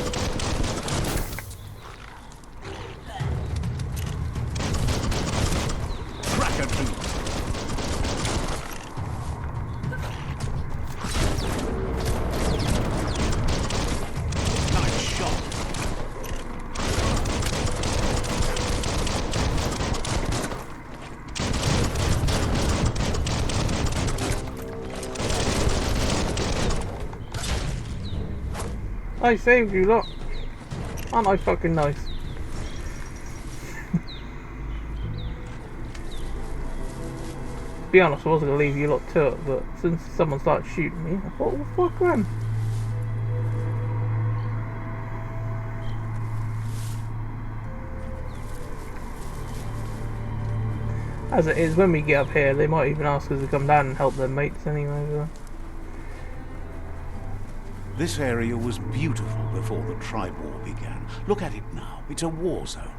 I saved you lot. Aren't I fucking nice? To be honest, I wasn't gonna leave you lot to it, but since someone started shooting me, I thought, well, fuck them. As it is, when we get up here, they might even ask us to come down and help their mates anyway. So. This area was beautiful before the tribe war began. Look at it now. It's a war zone.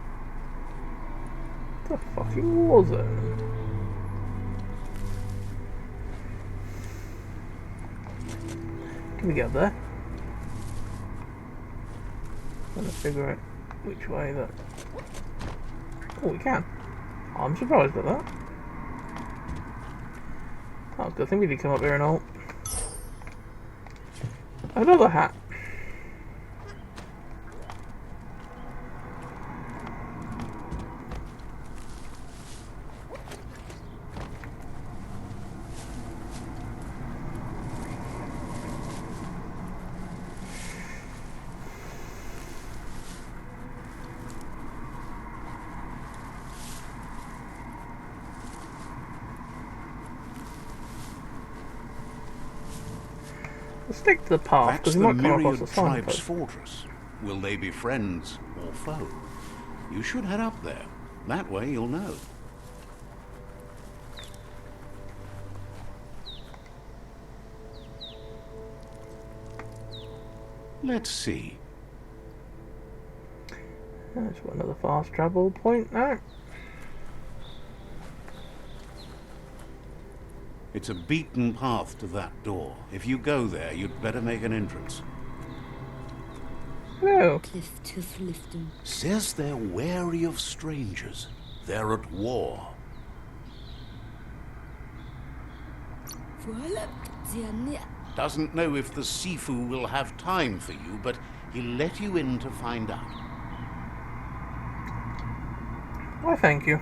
It's a fucking war zone. Can we get up there? Trying to figure out which way that. Oh, we can. I'm surprised at that. Oh, good thing we did come up here and all. Another hat. Let's stick to the path, because That's we the might come across myriad a tribe's signpost. fortress. Will they be friends or foe? You should head up there. That way you'll know. Let's see. There's another fast travel point now. It's a beaten path to that door. If you go there, you'd better make an entrance. Oh, Says they're wary of strangers. They're at war. Doesn't know if the Sifu will have time for you, but he'll let you in to find out. why thank you.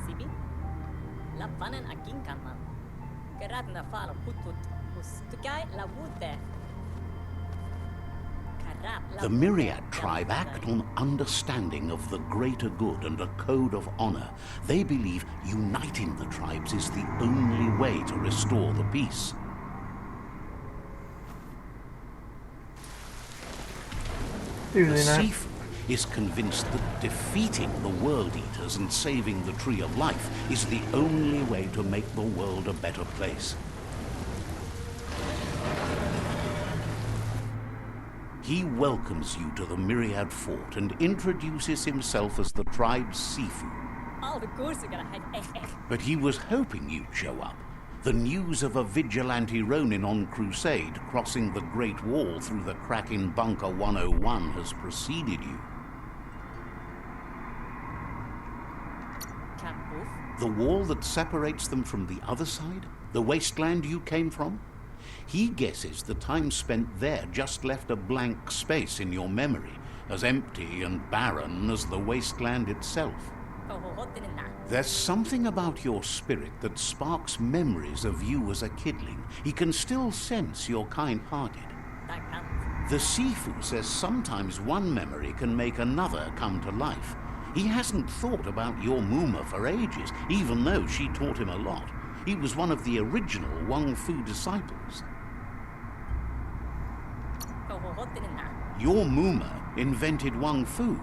Sibi? Lapanan aking kaman. Kerat na falo putut. Ustukai la wute. The Myriad tribe act on understanding of the greater good and a code of honor. They believe uniting the tribes is the only way to restore the peace. Do The they know? Sifu is convinced that defeating the World Eaters and saving the Tree of Life is the only way to make the world a better place. He welcomes you to the Myriad Fort and introduces himself as the tribe's Sifu. All the goose are gonna have But he was hoping you'd show up. The news of a vigilante Ronin on crusade crossing the Great Wall through the crack in Bunker 101 has preceded you. Campus. The wall that separates them from the other side? The wasteland you came from? He guesses the time spent there just left a blank space in your memory, as empty and barren as the wasteland itself. There's something about your spirit that sparks memories of you as a kidling. He can still sense you're kind-hearted. The Sifu says sometimes one memory can make another come to life. He hasn't thought about your Muma for ages, even though she taught him a lot. He was one of the original Wang Fu disciples. Your Muma invented Wang Fu.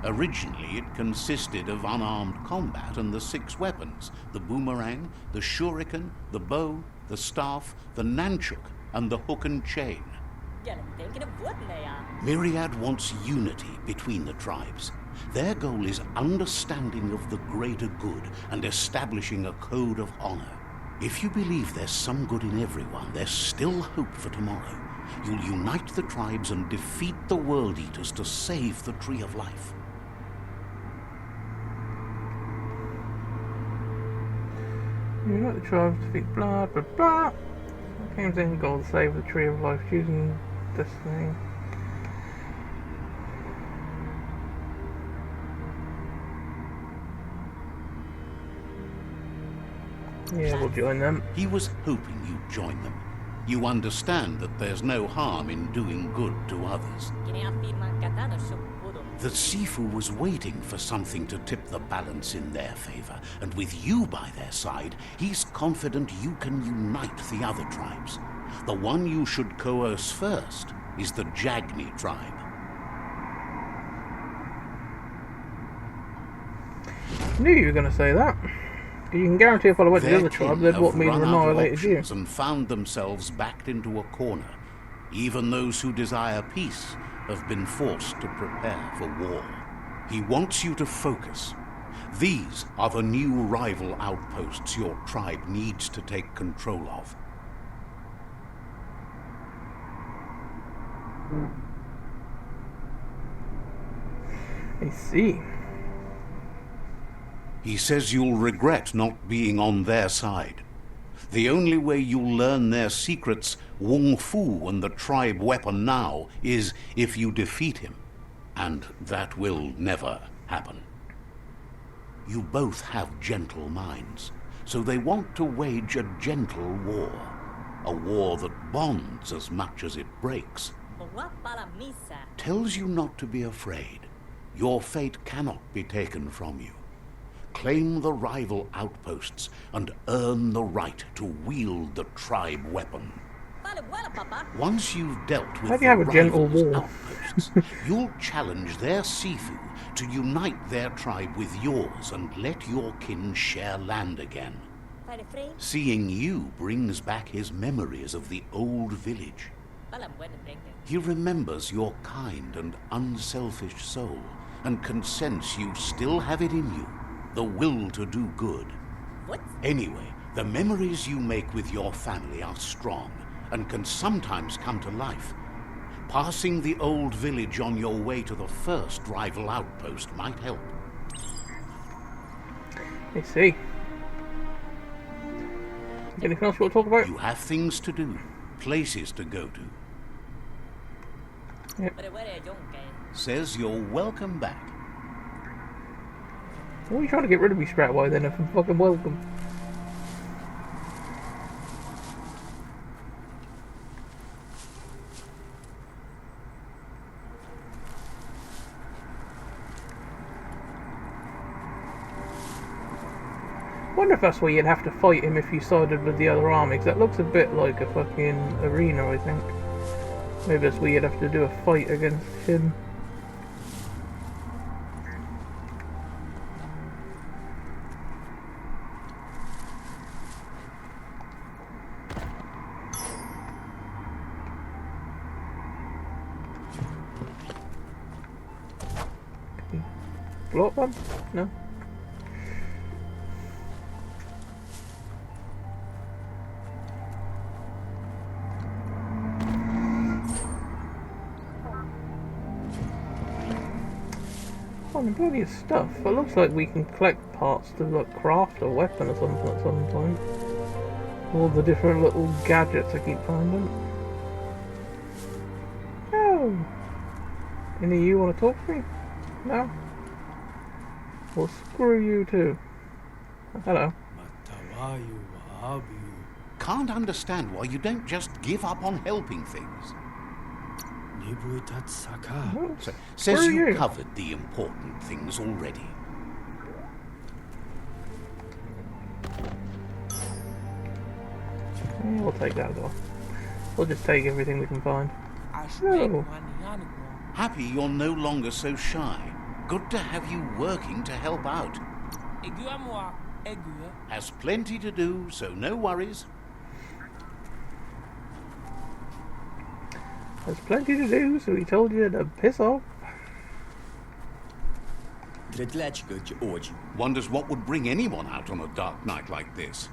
Originally, it consisted of unarmed combat and the 6 weapons: the boomerang, the shuriken, the bow, the staff, the nunchuk, and the hook and chain. Myriad wants unity between the tribes. Their goal is understanding of the greater good and establishing a code of honor. If you believe there's some good in everyone, there's still hope for tomorrow. You'll unite the tribes and defeat the World Eaters to save the Tree of Life. Unite the tribes, defeat blah blah blah. Game's end goal to save the Tree of Life, choosing destiny. Yeah, we'll join them. He was hoping you'd join them. You understand that there's no harm in doing good to others. The Sifu was waiting for something to tip the balance in their favor, and with you by their side, he's confident you can unite the other tribes. The one you should coerce first is the Jagni tribe. Knew you were going to say that. You can guarantee if I went to the Their other tribe, kin they'd have want me to run out of annihilate you. options and found themselves backed into a corner. Even those who desire peace have been forced to prepare for war. He wants you to focus. These are the new rival outposts your tribe needs to take control of. I see. He says you'll regret not being on their side. The only way you'll learn their secrets, Wung Fu and the tribe weapon now, is if you defeat him. And that will never happen. You both have gentle minds, so they want to wage a gentle war. A war that bonds as much as it breaks. Tells you not to be afraid. Your fate cannot be taken from you. Claim the rival outposts and earn the right to wield the tribe weapon. Vale, voilà, papa. Once you've dealt with How do the you have a gentle rival's war? outposts, you'll challenge their Sifu to unite their tribe with yours and let your kin share land again. Vale, frame. Seeing you brings back his memories of the old village. Vale, bueno, break it. He remembers your kind and unselfish soul and can sense you still have it in you, the will to do good. What? Anyway, the memories you make with your family are strong and can sometimes come to life. Passing the old village on your way to the first rival outpost might help. I see. Anything else you want to talk about? You have things to do, places to go to. Vale, where young guy. Says you're welcome back. Why are you trying to get rid of me straight away then if I'm fucking welcome? I wonder if that's why you'd have to fight him if you sided with the other army, 'cause that looks a bit like a fucking arena, I think. Maybe that's why you'd have to do a fight against him. Blow up one? No? Oh, the bloody stuff. It looks like we can collect parts to like craft a weapon or something at some point. All the different little gadgets I keep finding. Oh! Any of you want to talk to me? No? Well, screw you too. Hello. Can't understand why you don't just give up on helping things. Well, Says screw you you. covered the important things already. Yeah, we'll take that as well. We'll just take everything we can find. No. Happy you're no longer so shy. Good to have you working to help out. Has plenty to do, so no worries. There's plenty to do, so he told you to piss off. Wonders what would bring anyone out on a dark night like this.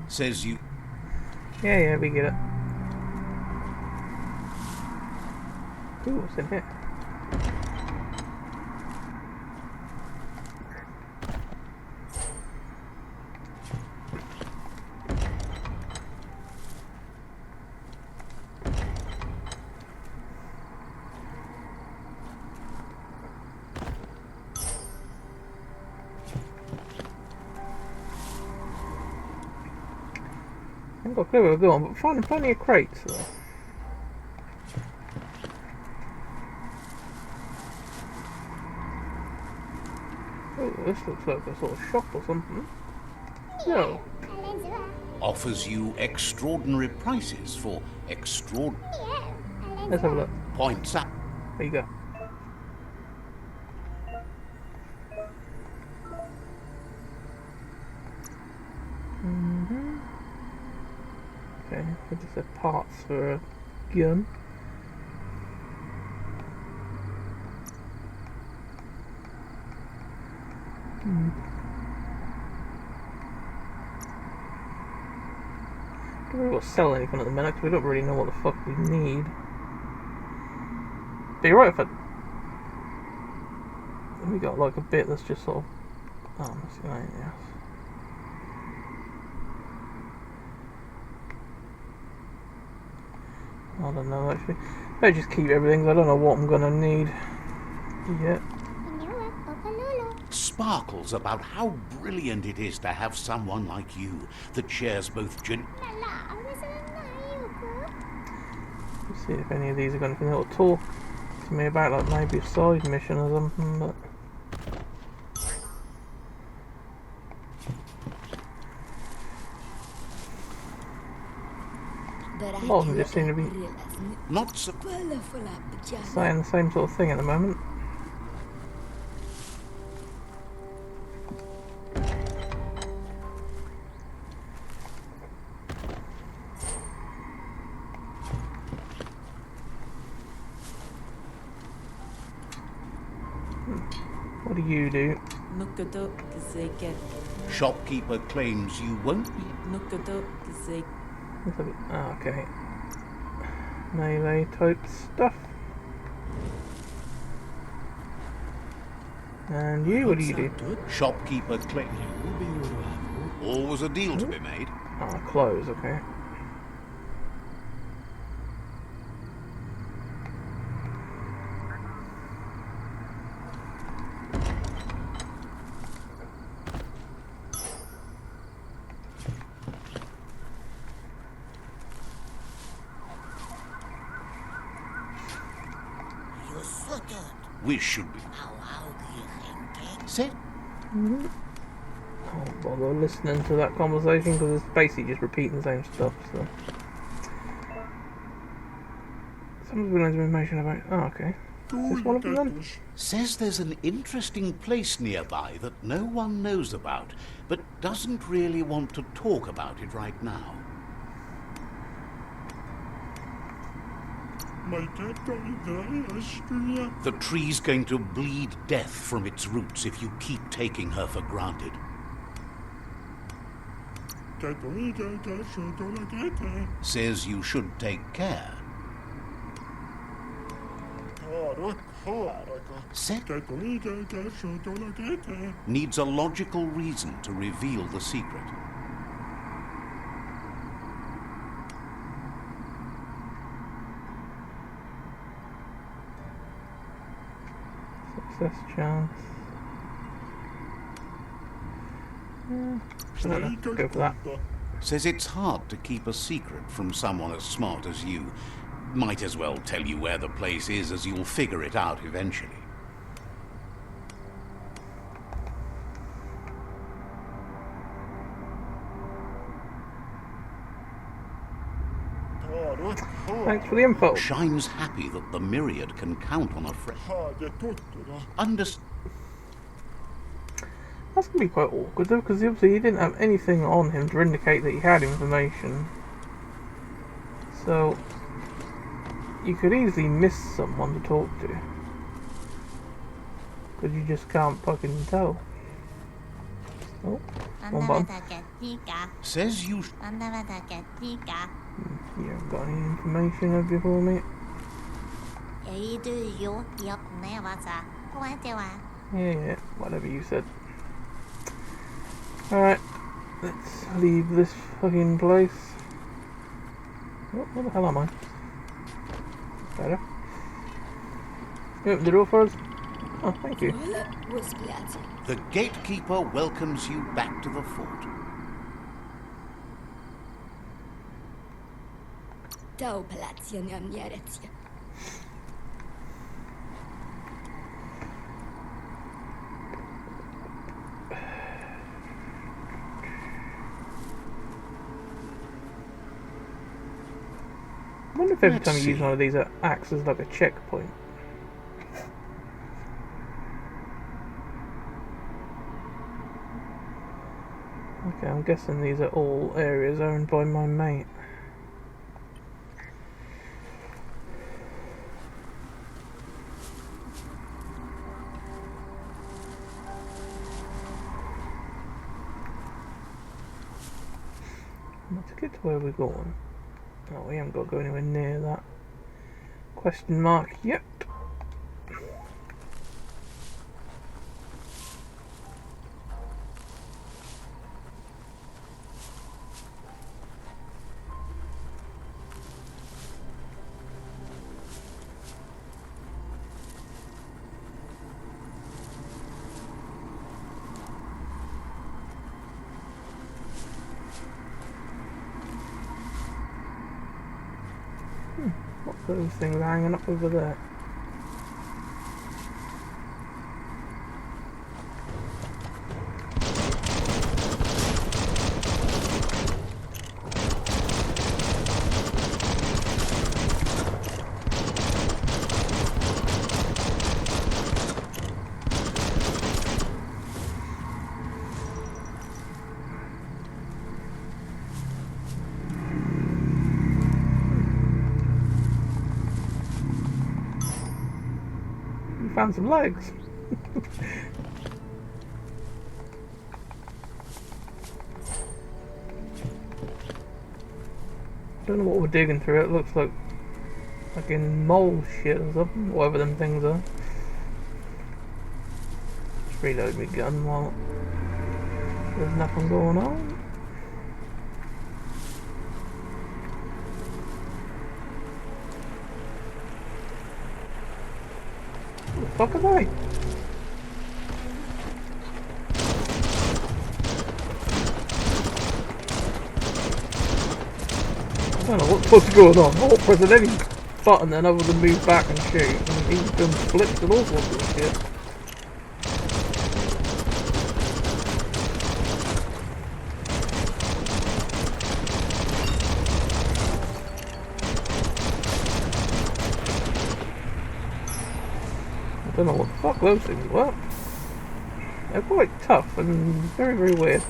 Says you... Yeah, we get it. Ooh, what's in here? I haven't got a clue where we're going, but we're finding plenty of crates though. Oh, this looks like a sort of shop or something. No. offers you extraordinary prices for extraordinary... Let's have a look. Points up. There you go. Okay, so just the parts for a gun. Don't really want to sell anything at the minute because we don't really know what the fuck we need. But you're right, if we got like a bit that's just sort of... Oh, I'm missing anything else. I don't know actually. Maybe just keep everything 'cause I don't know what I'm gonna need yet. Sparkles about how brilliant it is to have someone like you that shares both Let's see if any of these are going to talk to me about like maybe a side mission or something, but a lot of them just seem to be Not so. saying the same sort of thing at the moment. What do you do? Shopkeeper claims you won't be. Okay. Melee type stuff. And you, what do you do? Shopkeeper claims. Always a deal to be made. Ah, clothes, okay. We should be. Say, I won't bother listening to that conversation because it's basically just repeating the same stuff, so. Someone's willing to information about. Oh, okay. Is this one of them then? says there's an interesting place nearby that no one knows about, but doesn't really want to talk about it right now. The tree's going to bleed death from its roots if you keep taking her for granted. Says you should take care. Needs a logical reason to reveal the secret. Success chance. Go for that. Says it's hard to keep a secret from someone as smart as you. Might as well tell you where the place is, as you'll figure it out eventually. Thanks for the info. Shine's happy that the Myriad can count on a friend. That's going to be quite awkward though, because obviously he didn't have anything on him to indicate that he had information. So, you could easily miss someone to talk to. Because you just can't fucking tell. Oh, one button. Says you... You haven't got any information have you for me? Yeah, whatever you said. Alright, let's leave this fucking place. Oh, where the hell am I? Better. You open the door for us? Oh, thank you. The gatekeeper welcomes you back to the fort. I wonder if every time you Let's use see. one of these it acts as like a checkpoint. Okay, I'm guessing these are all areas owned by my mate. To get to where we're going. Oh, we haven't got to go anywhere near that. Question mark yet. What's those things hanging up over there? found some legs. Don't know what we're digging through. It looks like fucking mole shit or something, whatever them things are. Just reload my gun while there's nothing going on. What the fuck are they? I don't know what the fuck's going on. I'm not pressing any button then other than move back and shoot. And he's doing flips and all sorts of shit. I don't know what the fuck those things were. They're quite tough and very, very weird.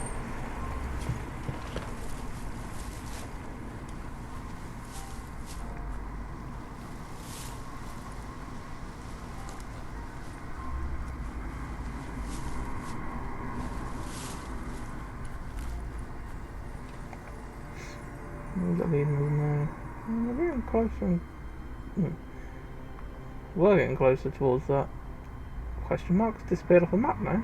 Where's that leading us now? We're getting closer. We're getting closer towards that. Question marks disappeared off the map now.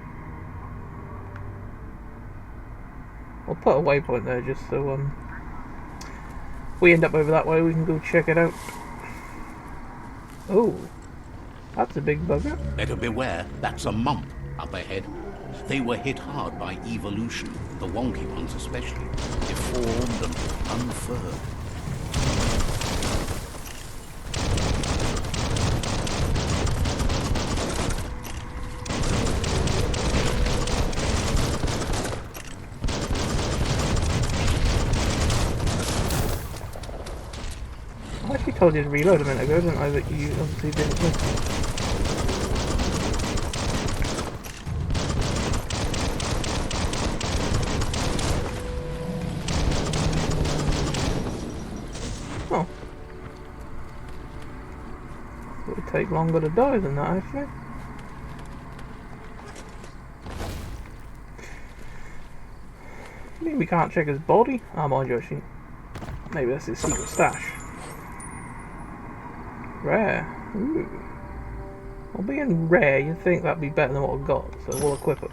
I'll put a waypoint there just so if we end up over that way we can go check it out. Oh, that's a big bugger. Better beware, that's a mump up ahead. They were hit hard by evolution, the wonky ones especially, deformed and unfurred. I actually told you to reload a minute ago, didn't I? But you obviously didn't listen. Oh. It would take longer to die than that, actually. You mean we can't check his body? Ah, mind you, actually. Maybe that's his secret stash. Rare. Ooh. Well, being rare, you'd think that'd be better than what I've got, so we'll equip it.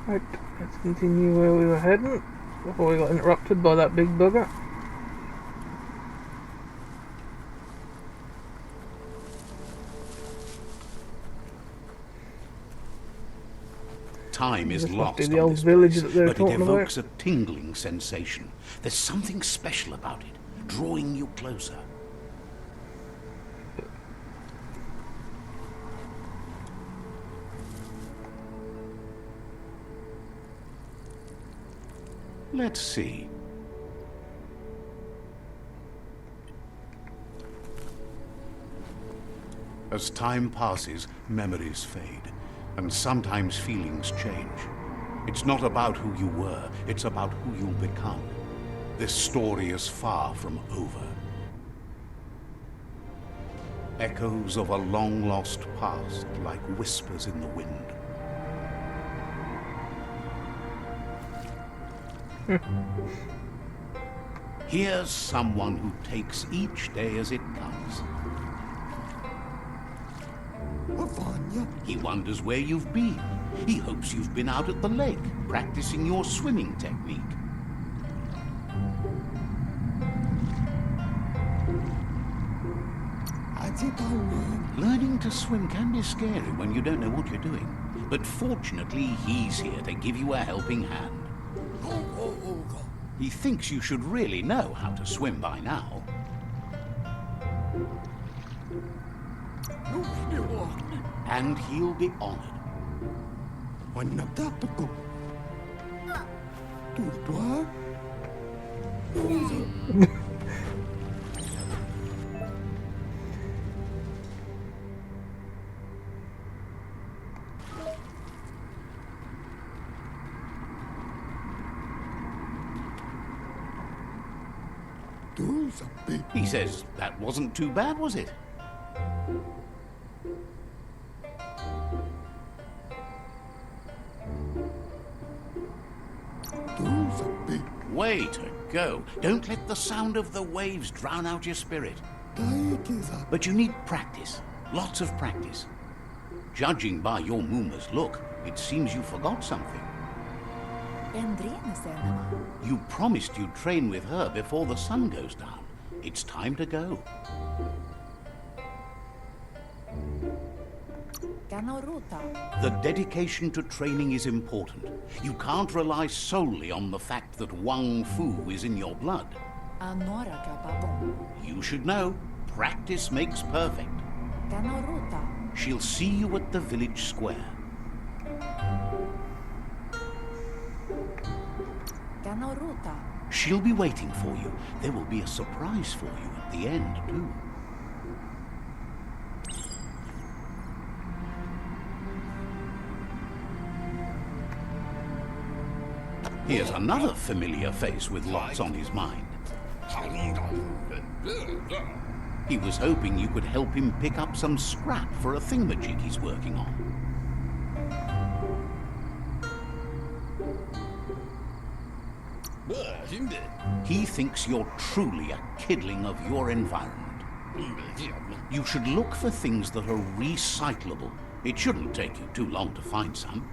Right, let's continue where we were heading before we got interrupted by that big bugger. Time is This must lost be on the old this village place, that they're but it talking about. evokes a tingling sensation. There's something special about it, drawing you closer. Let's see. As time passes, memories fade, and sometimes feelings change. It's not about who you were, it's about who you'll become. This story is far from over. Echoes of a long-lost past, like whispers in the wind. Here's someone who takes each day as it comes. He wonders where you've been. He hopes you've been out at the lake, practicing your swimming technique. Learning to swim can be scary when you don't know what you're doing. But fortunately, he's here to give you a helping hand. He thinks you should really know how to swim by now. And he'll be honored. He says that wasn't too bad, was it? Way to go. Don't let the sound of the waves drown out your spirit. But you need practice. Lots of practice. Judging by your Mooma's look, it seems you forgot something. You promised you'd train with her before the sun goes down. It's time to go. The dedication to training is important. You can't rely solely on the fact that Wang Fu is in your blood. You should know, practice makes perfect. She'll see you at the village square. She'll be waiting for you. There will be a surprise for you at the end, too. Here's another familiar face with lots on his mind. He was hoping you could help him pick up some scrap for a thingamajig he's working on. He thinks you're truly a kidling of your environment. You should look for things that are recyclable. It shouldn't take you too long to find some.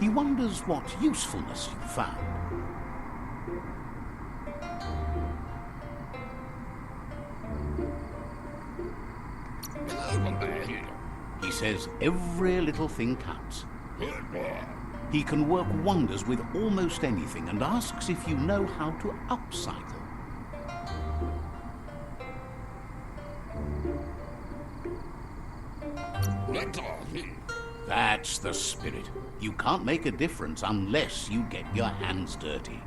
He wonders what usefulness you found. He says every little thing counts. He can work wonders with almost anything and asks if you know how to upcycle. That's the spirit. You can't make a difference unless you get your hands dirty.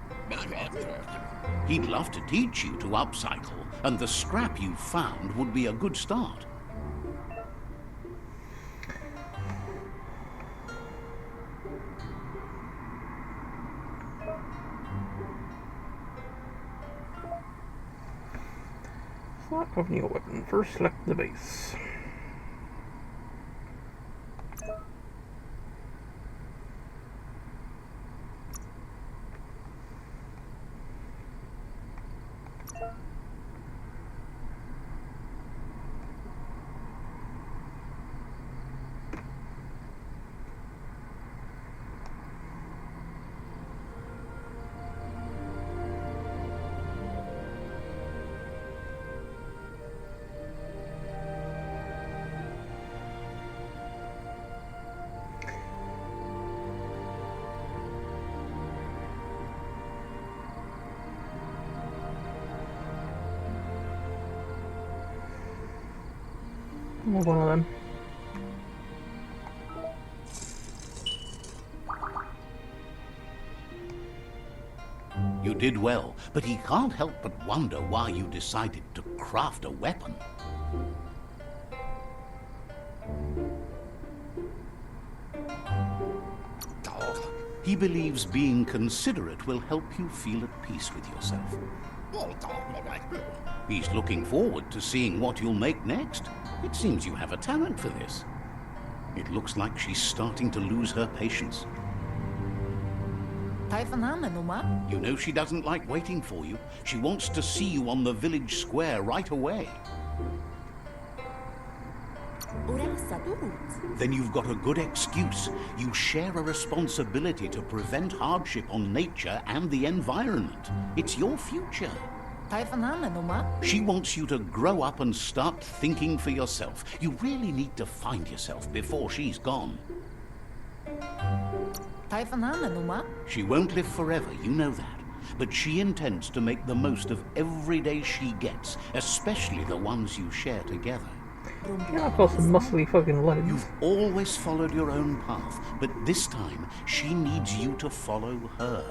He'd love to teach you to upcycle, and the scrap you found would be a good start. Select of new weapon. First select the base. One of them. You did well, but he can't help but wonder why you decided to craft a weapon. He believes being considerate will help you feel at peace with yourself. He's looking forward to seeing what you'll make next. It seems you have a talent for this. It looks like she's starting to lose her patience. You know she doesn't like waiting for you. She wants to see you on the village square right away. Then you've got a good excuse. You share a responsibility to prevent hardship on nature and the environment. It's your future. She wants you to grow up and start thinking for yourself. You really need to find yourself before she's gone. She won't live forever, you know that. But she intends to make the most of every day she gets, especially the ones you share together. Yeah, I've got some muscly fucking legs. You've always followed your own path, but this time she needs you to follow her.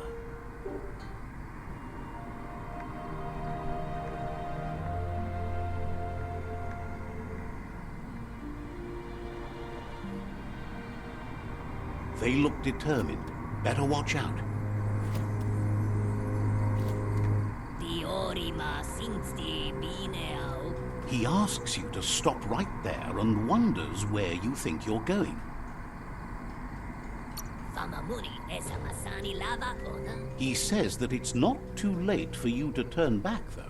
They look determined. Better watch out. He asks you to stop right there and wonders where you think you're going. He says that it's not too late for you to turn back, though.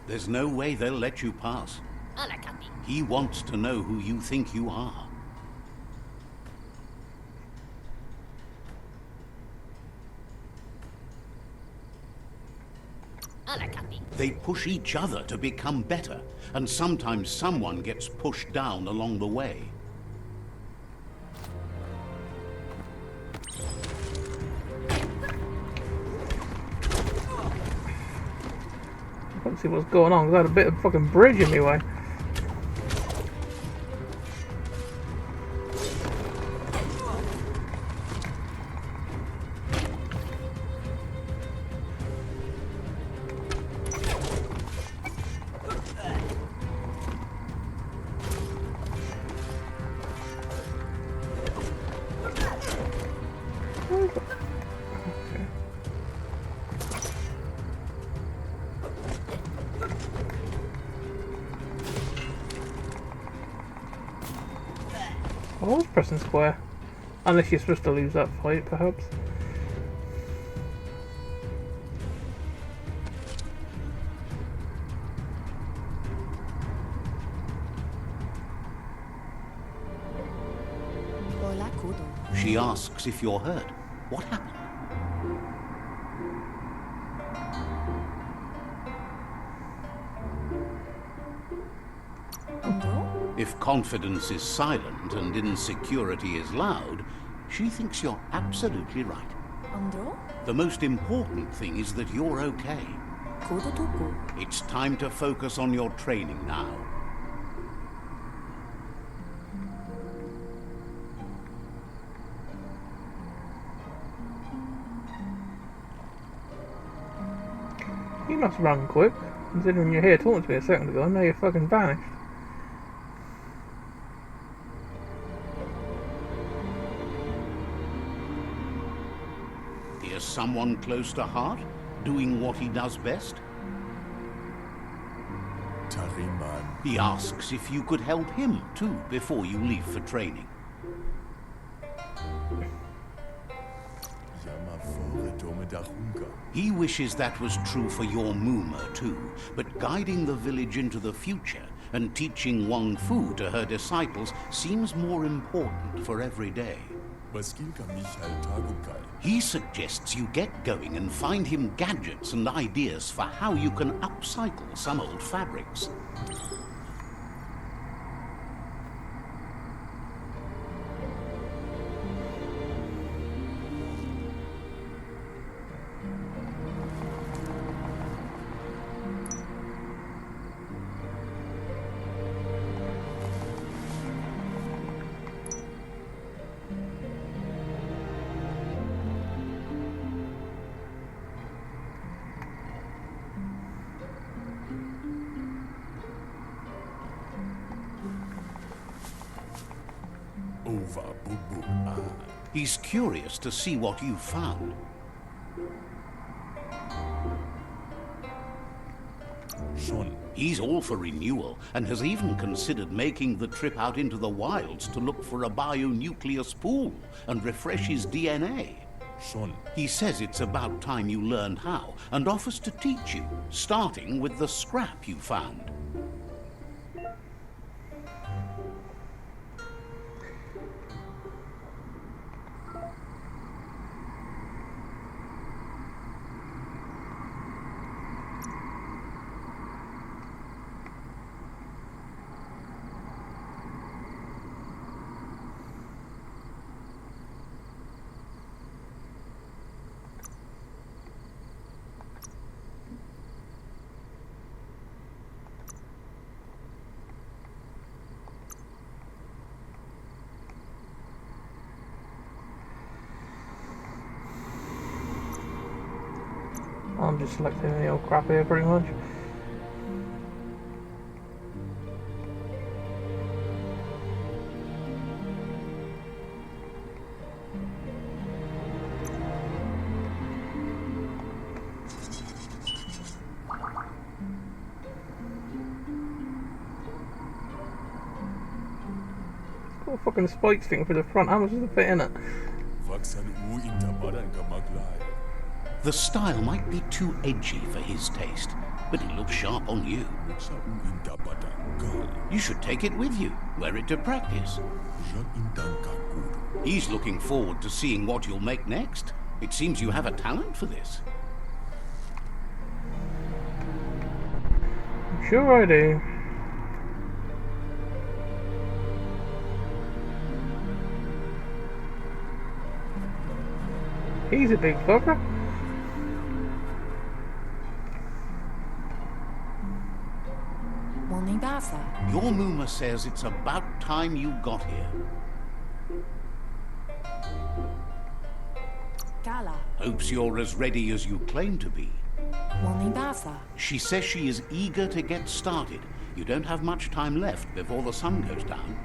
There's no way they'll let you pass. He wants to know who you think you are. They push each other to become better, and sometimes someone gets pushed down along the way. I can't see what's going on because I had a bit of fucking bridge in my way. I was pressing square. Unless you're supposed to lose that fight, perhaps. She asks if you're hurt. What happened? If confidence is silent and insecurity is loud, she thinks you're absolutely right. The most important thing is that you're okay. It's time to focus on your training now. You must run quick, considering you're here talking to me a second ago and now you're fucking vanished. Here's someone close to heart, doing what he does best. He asks if you could help him too before you leave for training. He wishes that was true for your Muma too, but guiding the village into the future and teaching Wang Fu to her disciples seems more important for every day. He suggests you get going and find him gadgets and ideas for how you can upcycle some old fabrics. He's curious to see what you've found. He's all for renewal and has even considered making the trip out into the wilds to look for a bionucleus pool and refresh his DNA. Son, He says it's about time you learned how and offers to teach you, starting with the scrap you found. I'm just selecting the old crap here pretty much. Got a fucking spikes thing for the front, how much does it fit in it? Vaksan u intabaran ka maglay. The style might be too edgy for his taste, but it looks sharp on you. Sa u intabaran kal. You should take it with you, wear it to practice. Jan intang ka kudo. He's looking forward to seeing what you'll make next. It seems you have a talent for this. I'm sure I do. He's a big fucker. Your Muma says it's about time you got here. Hopes you're as ready as you claim to be. She says she is eager to get started. You don't have much time left before the sun goes down.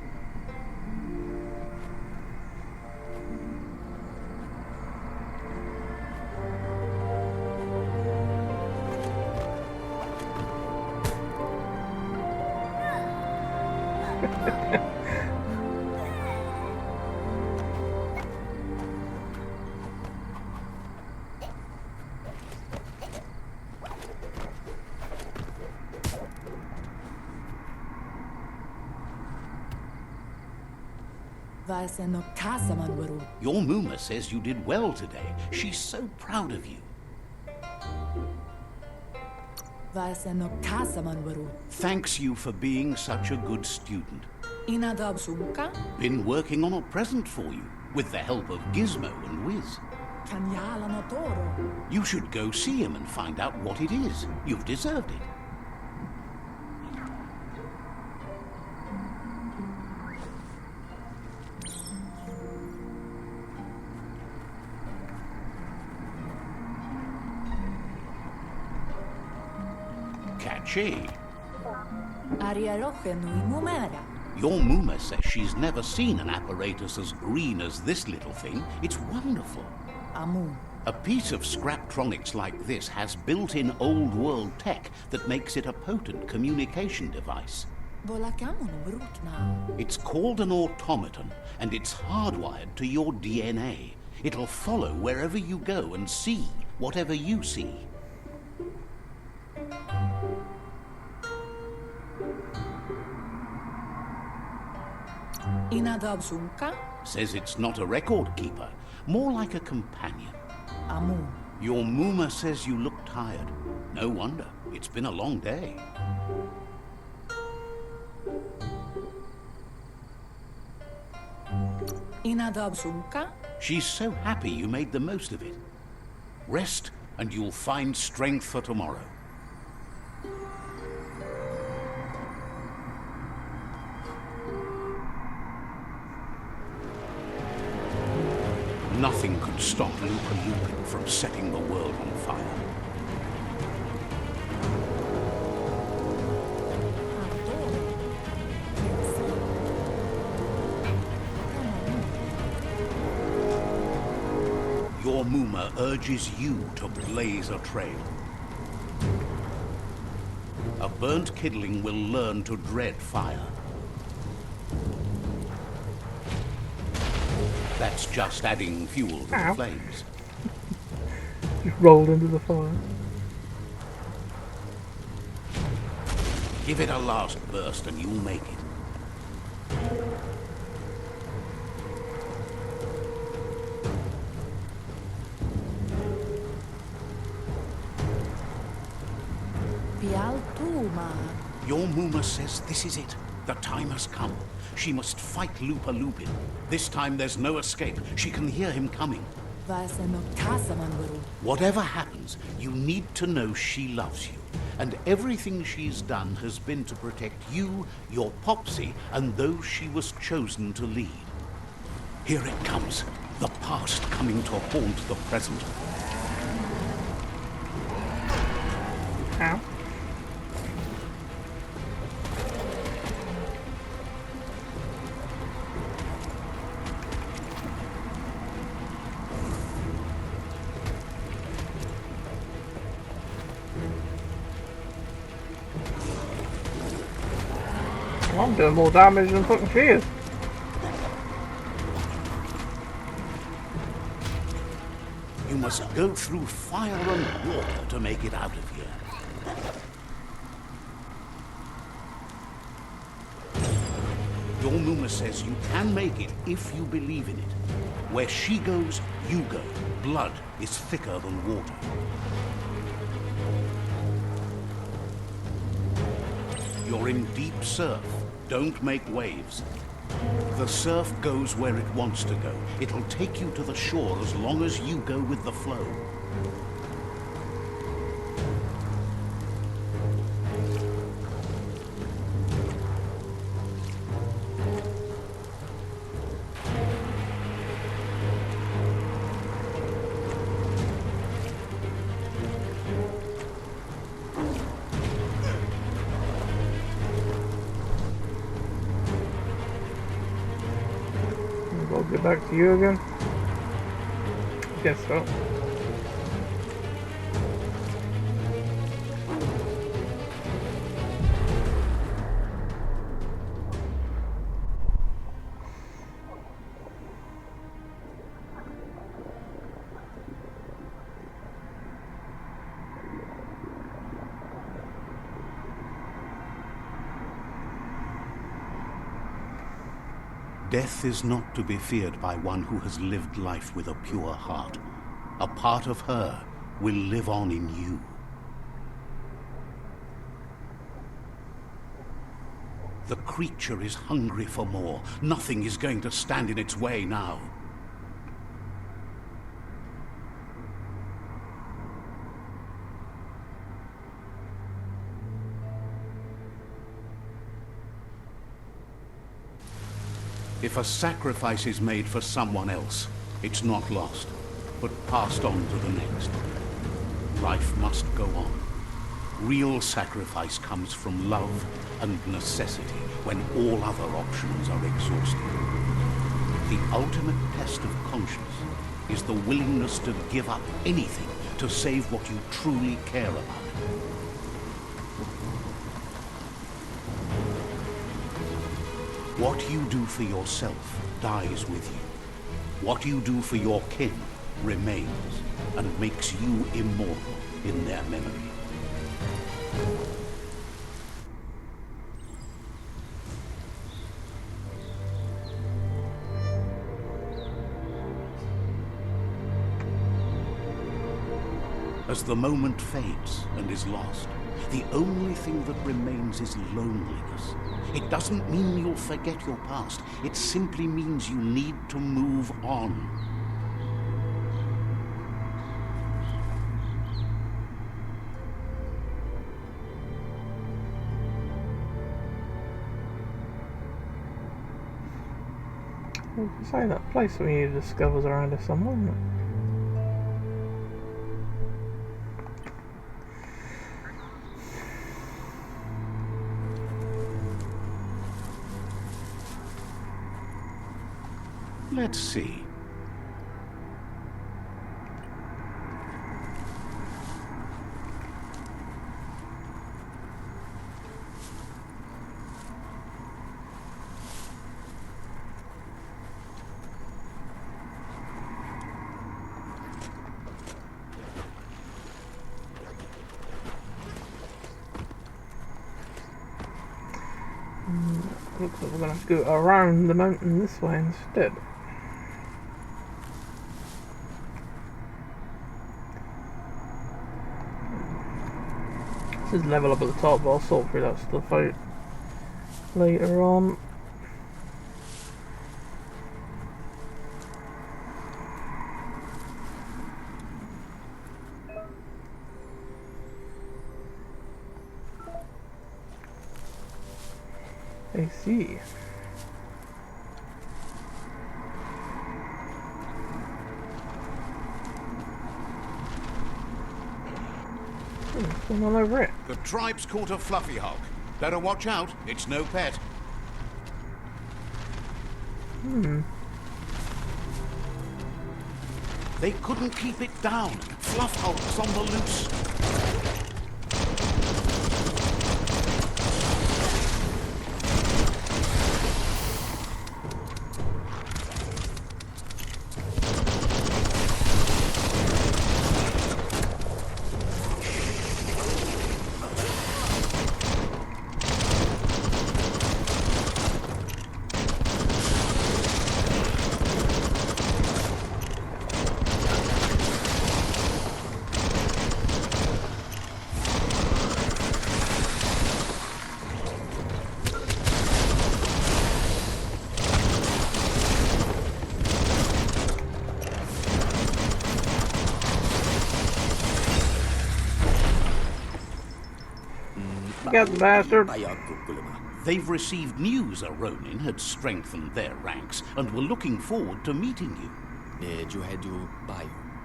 Your Muma says you did well today. She's so proud of you. Thanks you for being such a good student. Been working on a present for you, with the help of Gizmo and Wiz. You should go see him and find out what it is. You've deserved it. Catchy. Your Muma says she's never seen an apparatus as green as this little thing. It's wonderful. A piece of Scraptronics like this has built-in old-world tech that makes it a potent communication device. It's called an automaton, and it's hardwired to your DNA. It'll follow wherever you go and see whatever you see. Says it's not a record keeper, more like a companion. Your Muma says you look tired. No wonder, it's been a long day. She's so happy you made the most of it. Rest and you'll find strength for tomorrow. Nothing could stop Luka Lupin from setting the world on fire. Your Muma urges you to blaze a trail. A burnt kidling will learn to dread fire. That's just adding fuel to the Ow. flames. Just rolled into the fire. Give it a last burst and you'll make it. Your Muma says this is it. The time has come. She must fight Lupa Lupin. This time there's no escape. She can hear him coming. Whatever happens, you need to know she loves you. And everything she's done has been to protect you, your Popsy, and those she was chosen to lead. Here it comes. The past coming to haunt the present. Ow. I'm doing more damage than fucking she is. You must go through fire and water to make it out of here. Your Muma says you can make it if you believe in it. Where she goes, you go. Blood is thicker than water. You're in deep surf. Don't make waves. The surf goes where it wants to go. It'll take you to the shore as long as you go with the flow. I'll get back to you again. Guess so. Death is not to be feared by one who has lived life with a pure heart. A part of her will live on in you. The creature is hungry for more. Nothing is going to stand in its way now. If a sacrifice is made for someone else, it's not lost, but passed on to the next. Life must go on. Real sacrifice comes from love and necessity when all other options are exhausted. The ultimate test of conscience is the willingness to give up anything to save what you truly care about. What you do for yourself dies with you. What you do for your kin remains and makes you immortal in their memory. As the moment fades and is lost, the only thing that remains is loneliness. It doesn't mean you'll forget your past. It simply means you need to move on. Well, you say that place we need to discover is around here somewhere, isn't it? Let's see. looks like we're going to have to go around the mountain this way instead. This is level up at the top, but I'll sort through that stuff out later on. I see. What's going on over it? The tribe's caught a fluffy hog. Better watch out, it's no pet. They couldn't keep it down. Fluff hogs on the loose. Got the bastard. They've received news a Ronin had strengthened their ranks and were looking forward to meeting you.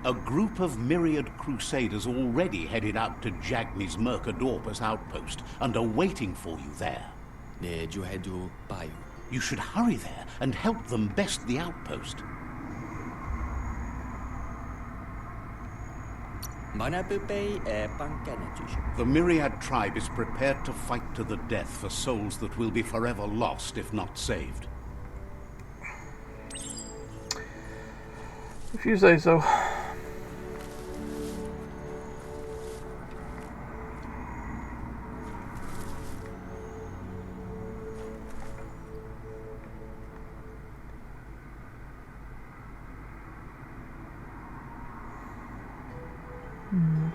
A group of myriad crusaders already headed out to Jagni's Mercadorpus outpost and are waiting for you there. You should hurry there and help them best the outpost. The Myriad tribe is prepared to fight to the death for souls that will be forever lost if not saved. If you say so.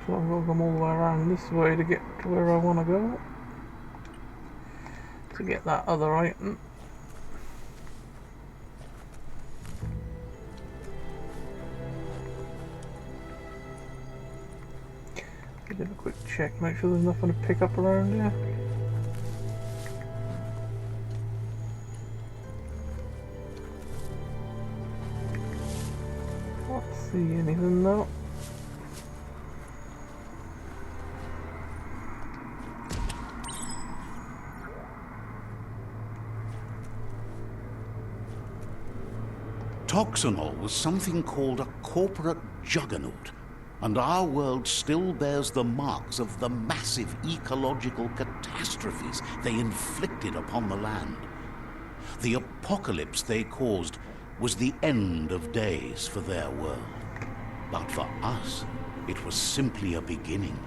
So I've got to come all the way around this way to get to where I want to go. To get that other item. Give it a quick check, make sure there's nothing to pick up around here. Can't see anything though. Toxanol was something called a corporate juggernaut, and our world still bears the marks of the massive ecological catastrophes they inflicted upon the land. The apocalypse they caused was the end of days for their world. But for us, it was simply a beginning.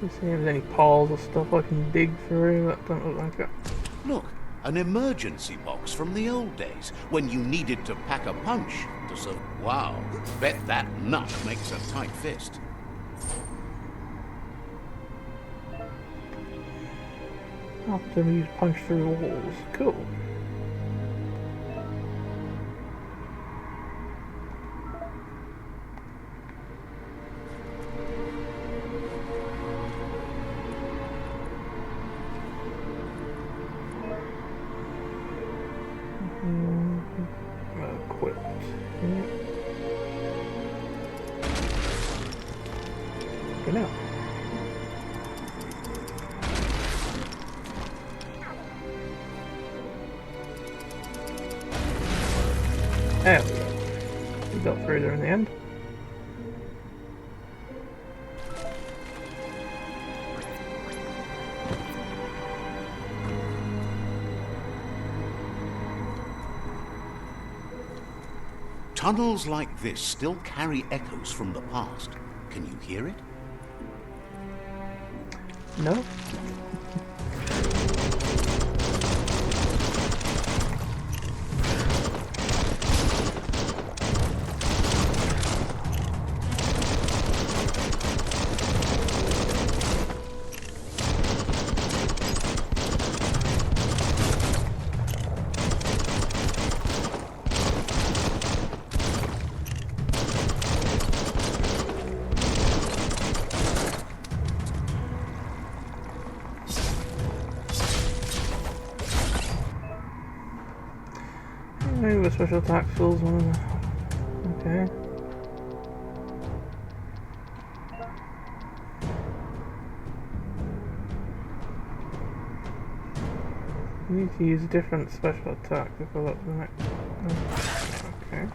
Let's see if there's any piles or stuff I can dig through. That don't look like it. Look, an emergency box from the old days, when you needed to pack a punch to serve. Wow, bet that nut makes a tight fist. After use punch through walls. Cool. Equipped. Yeah. Okay, now. There we go. We got through there in the end. Tunnels like this still carry echoes from the past. Can you hear it? No? Maybe with special attack skills on. Okay. You need to use a different special attack to go up to the next. Oh, okay.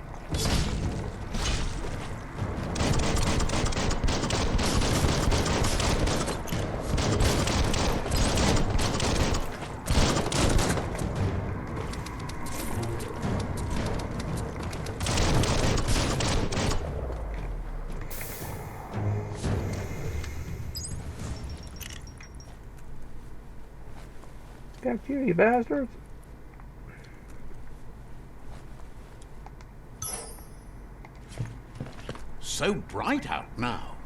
Got you bastards! So bright out now.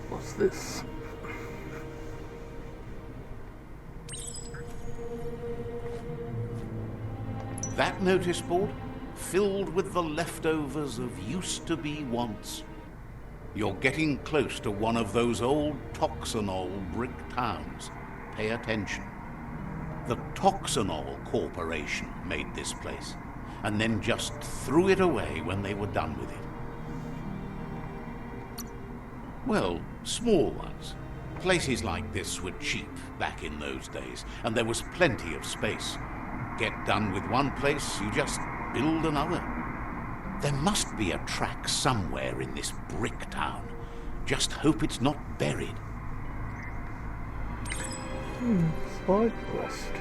What's this? That notice board, filled with the leftovers of used-to-be wants. You're getting close to one of those old Toxanol brick towns. Pay attention. The Toxanol Corporation made this place, and then just threw it away when they were done with it. Well, small ones. Places like this were cheap back in those days, and there was plenty of space. Get done with one place, you just build another. There must be a track somewhere in this brick town. Just hope it's not buried. Side quest.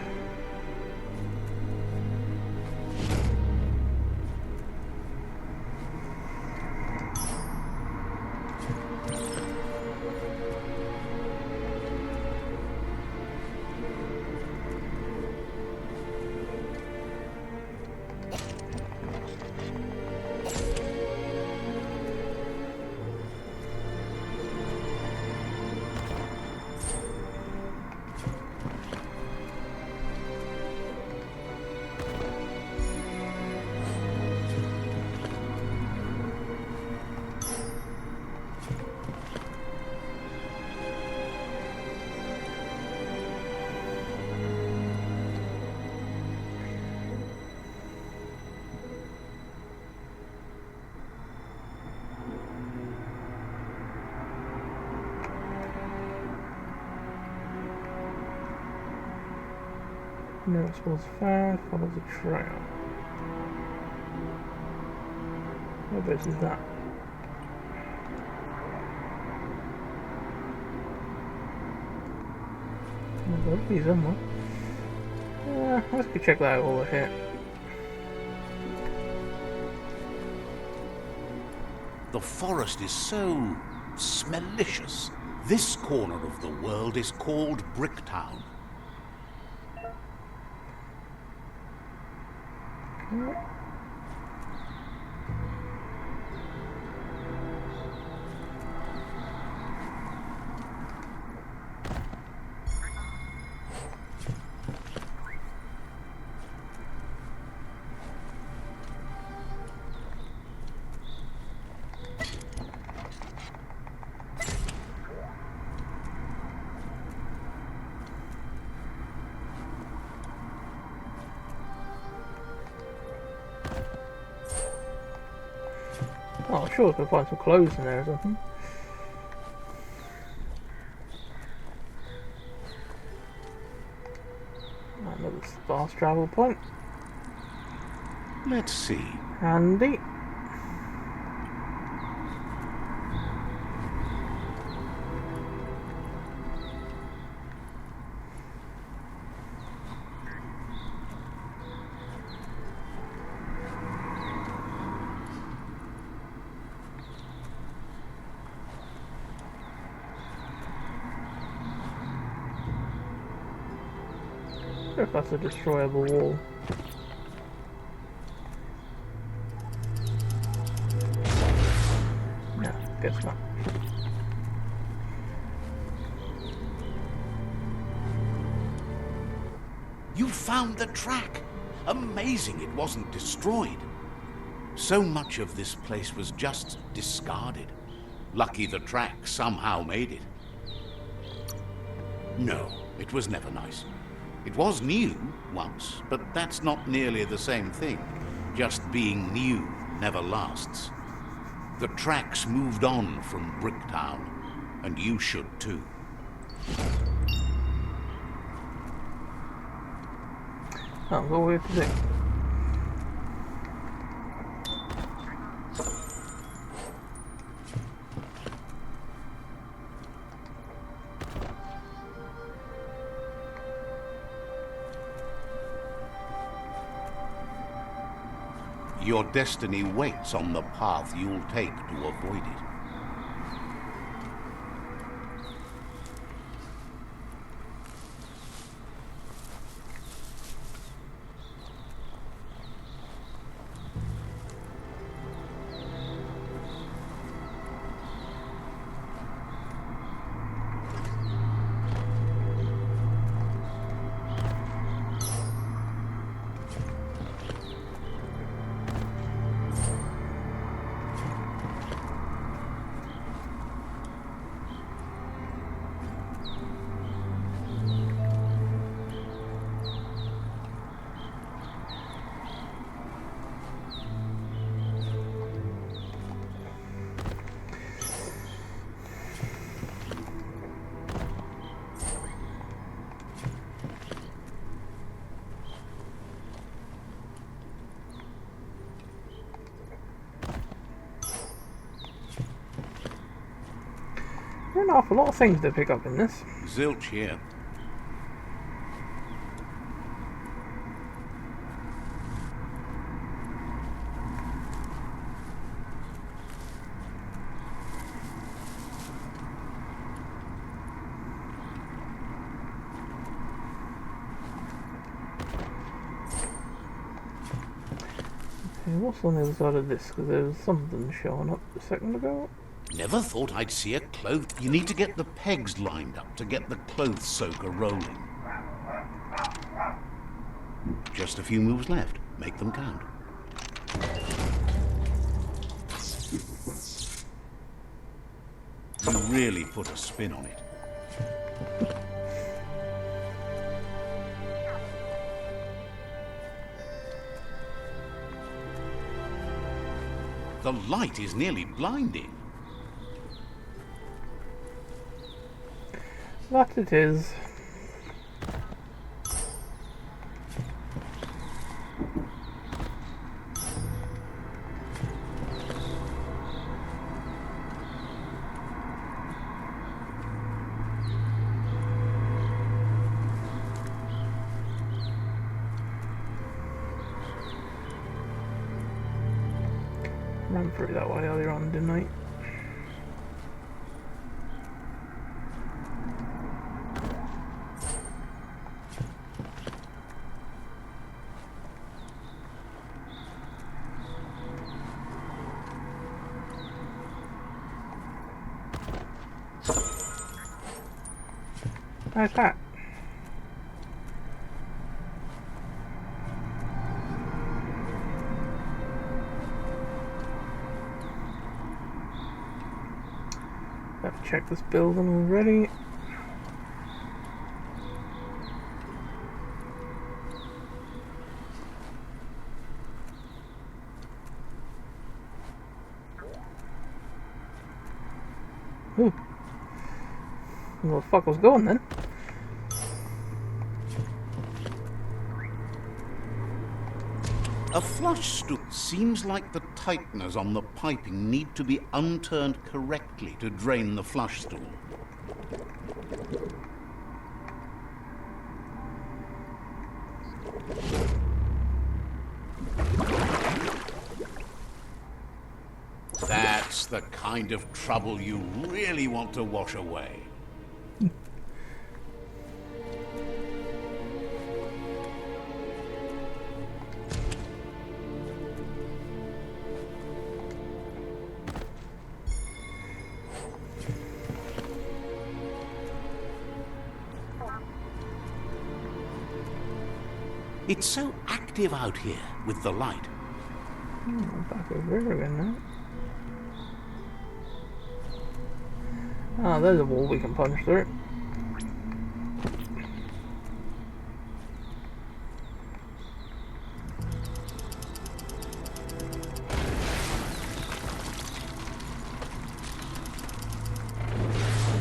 No, it spells fast, follows a trail. Whereabouts is that? There'll be somewhere. Let's go check that out over here. The forest is so smellicious. This corner of the world is called Bricktown. Oh, I'm sure I can find some clothes in there or something. Another fast travel point. Let's see. Handy. I wonder if that's a destroyable wall. No, guess not. You found the track! Amazing it wasn't destroyed. So much of this place was just discarded. Lucky the track somehow made it. No, it was never nice. It was new once, but that's not nearly the same thing. Just being new never lasts. The tracks moved on from Bricktown, and you should too. That's all we have to do. Your destiny waits on the path you'll take to avoid it. There are an awful lot of things to pick up in this. Zilch here. Okay, what's on the other side of this? Because there was something showing up a second ago. Never thought I'd see a clothes... You need to get the pegs lined up to get the clothes soaker rolling. Just a few moves left. Make them count. You really put a spin on it. The light is nearly blinding. That it is. Ran through that way earlier on, didn't I? How's that? Have to check this building already. Ooh. Where the fuck was going then? A flush stool. Seems like the tighteners on the piping need to be unturned correctly to drain the flush stool. That's the kind of trouble you really want to wash away. It's so active out here with the light. Back over here again now. Ah, there's a wall we can punch through.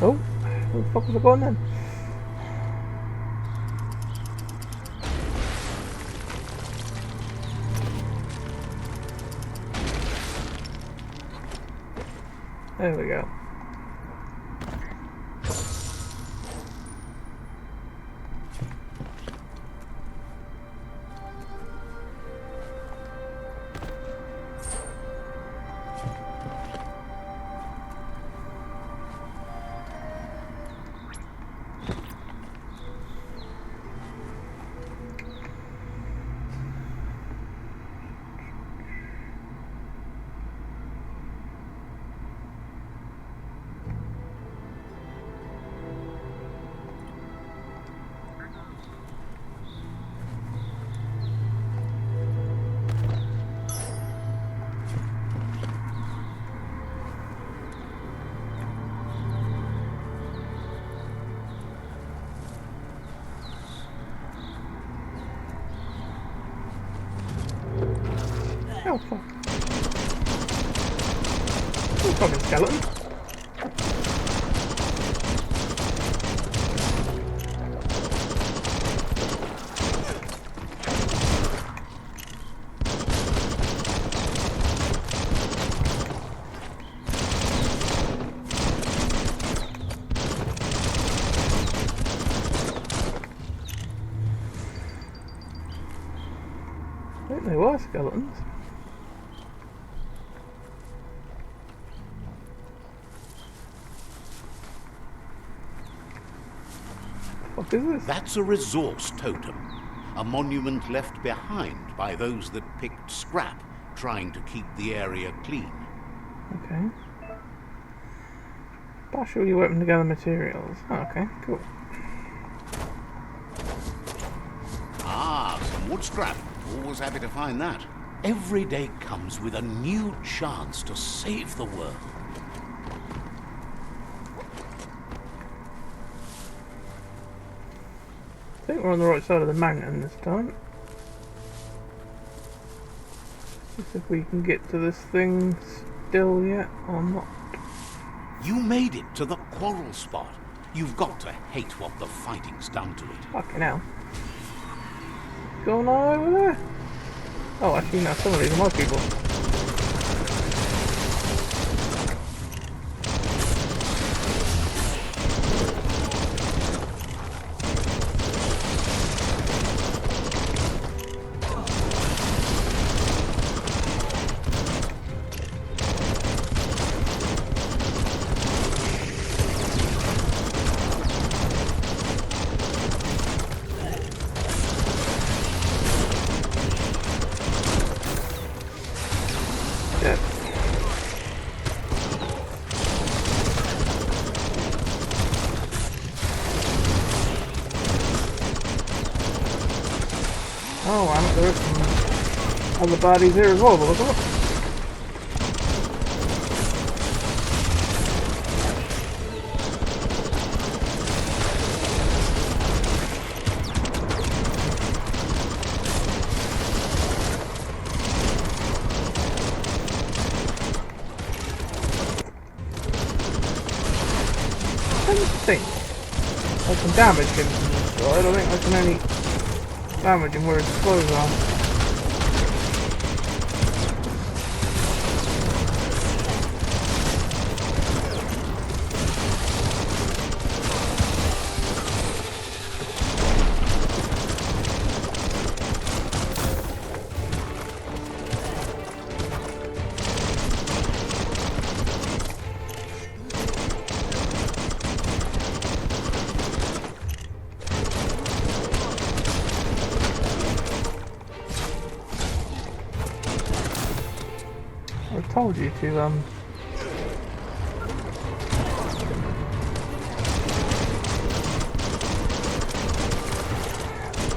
Oh, where the fuck was I going then? There we go. Oh fuck. Oh, fucking skeleton. I think they were skeletons. What is this? That's a resource totem. A monument left behind by those that picked scrap, trying to keep the area clean. Okay. Partially weapon together materials. Oh, okay, cool. Ah, some wood scrap. Always happy to find that. Every day comes with a new chance to save the world. I think we're on the right side of the mountain this time. Let's see if we can get to this thing still yet or not. You made it to the quarrel spot. You've got to hate what the fighting's done to it. Fucking hell. What's going on over there? Oh, actually, no, some of these are my people. Dead. Oh, and there's some other bodies here as well, but look at it. I think I can damage him from this side. I don't think I can only damage him where his clothes are. told you to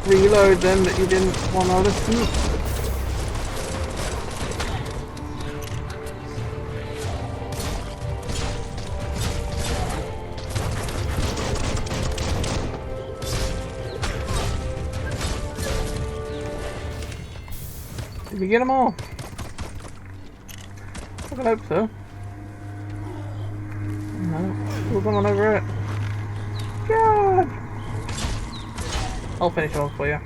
reload them, but you didn't want to listen. Did we get them all? I hope so. No, still someone over it. God! I'll finish off for you.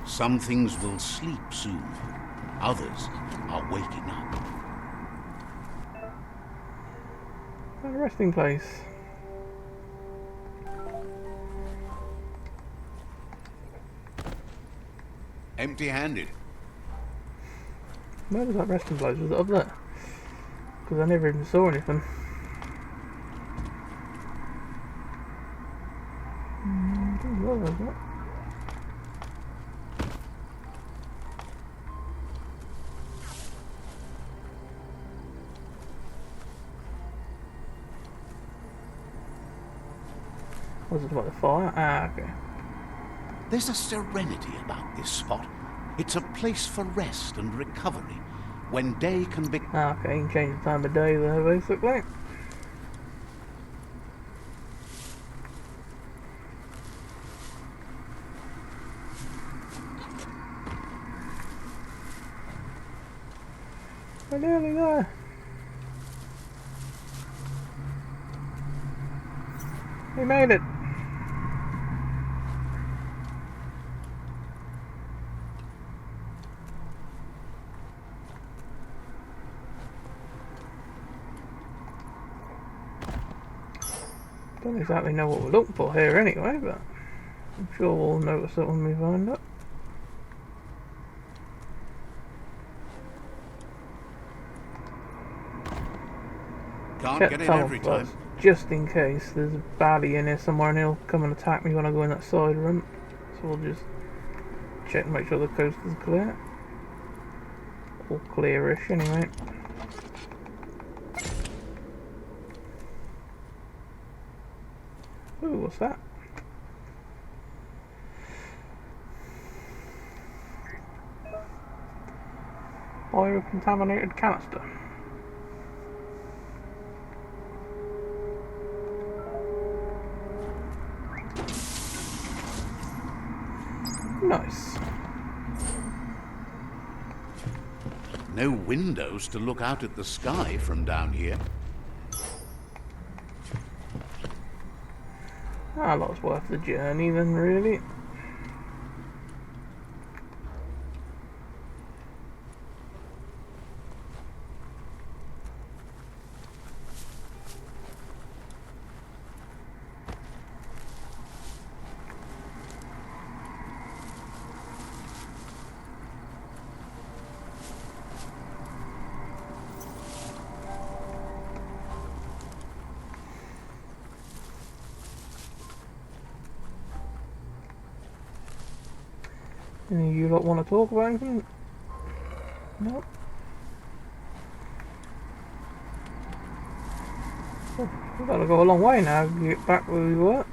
Some things will sleep soon. Others are waking up. A resting place. Empty-handed. Where was that resting place? Was it up there? Because I never even saw anything. Where was that? Was it about the fire? Ah, okay. There's a serenity about this spot. It's a place for rest and recovery. When day can be... Ah, okay, you can change the time of day there, basically. We're nearly there. We made it. Don't exactly know what we're looking for here anyway, but I'm sure we'll notice it when we find it. Can't Check get in tunnel every time. first, just in case there's a baddie in here somewhere and he'll come and attack me when I go in that side room. So we'll just check and make sure the coast is clear. Or clearish anyway. Ooh, what's that? Biocontaminated canister. Nice. No windows to look out at the sky from down here. Ah, that's worth the journey then, really. Any of you lot want to talk about anything? No? Oh, we've got to go a long way now to get back where we were.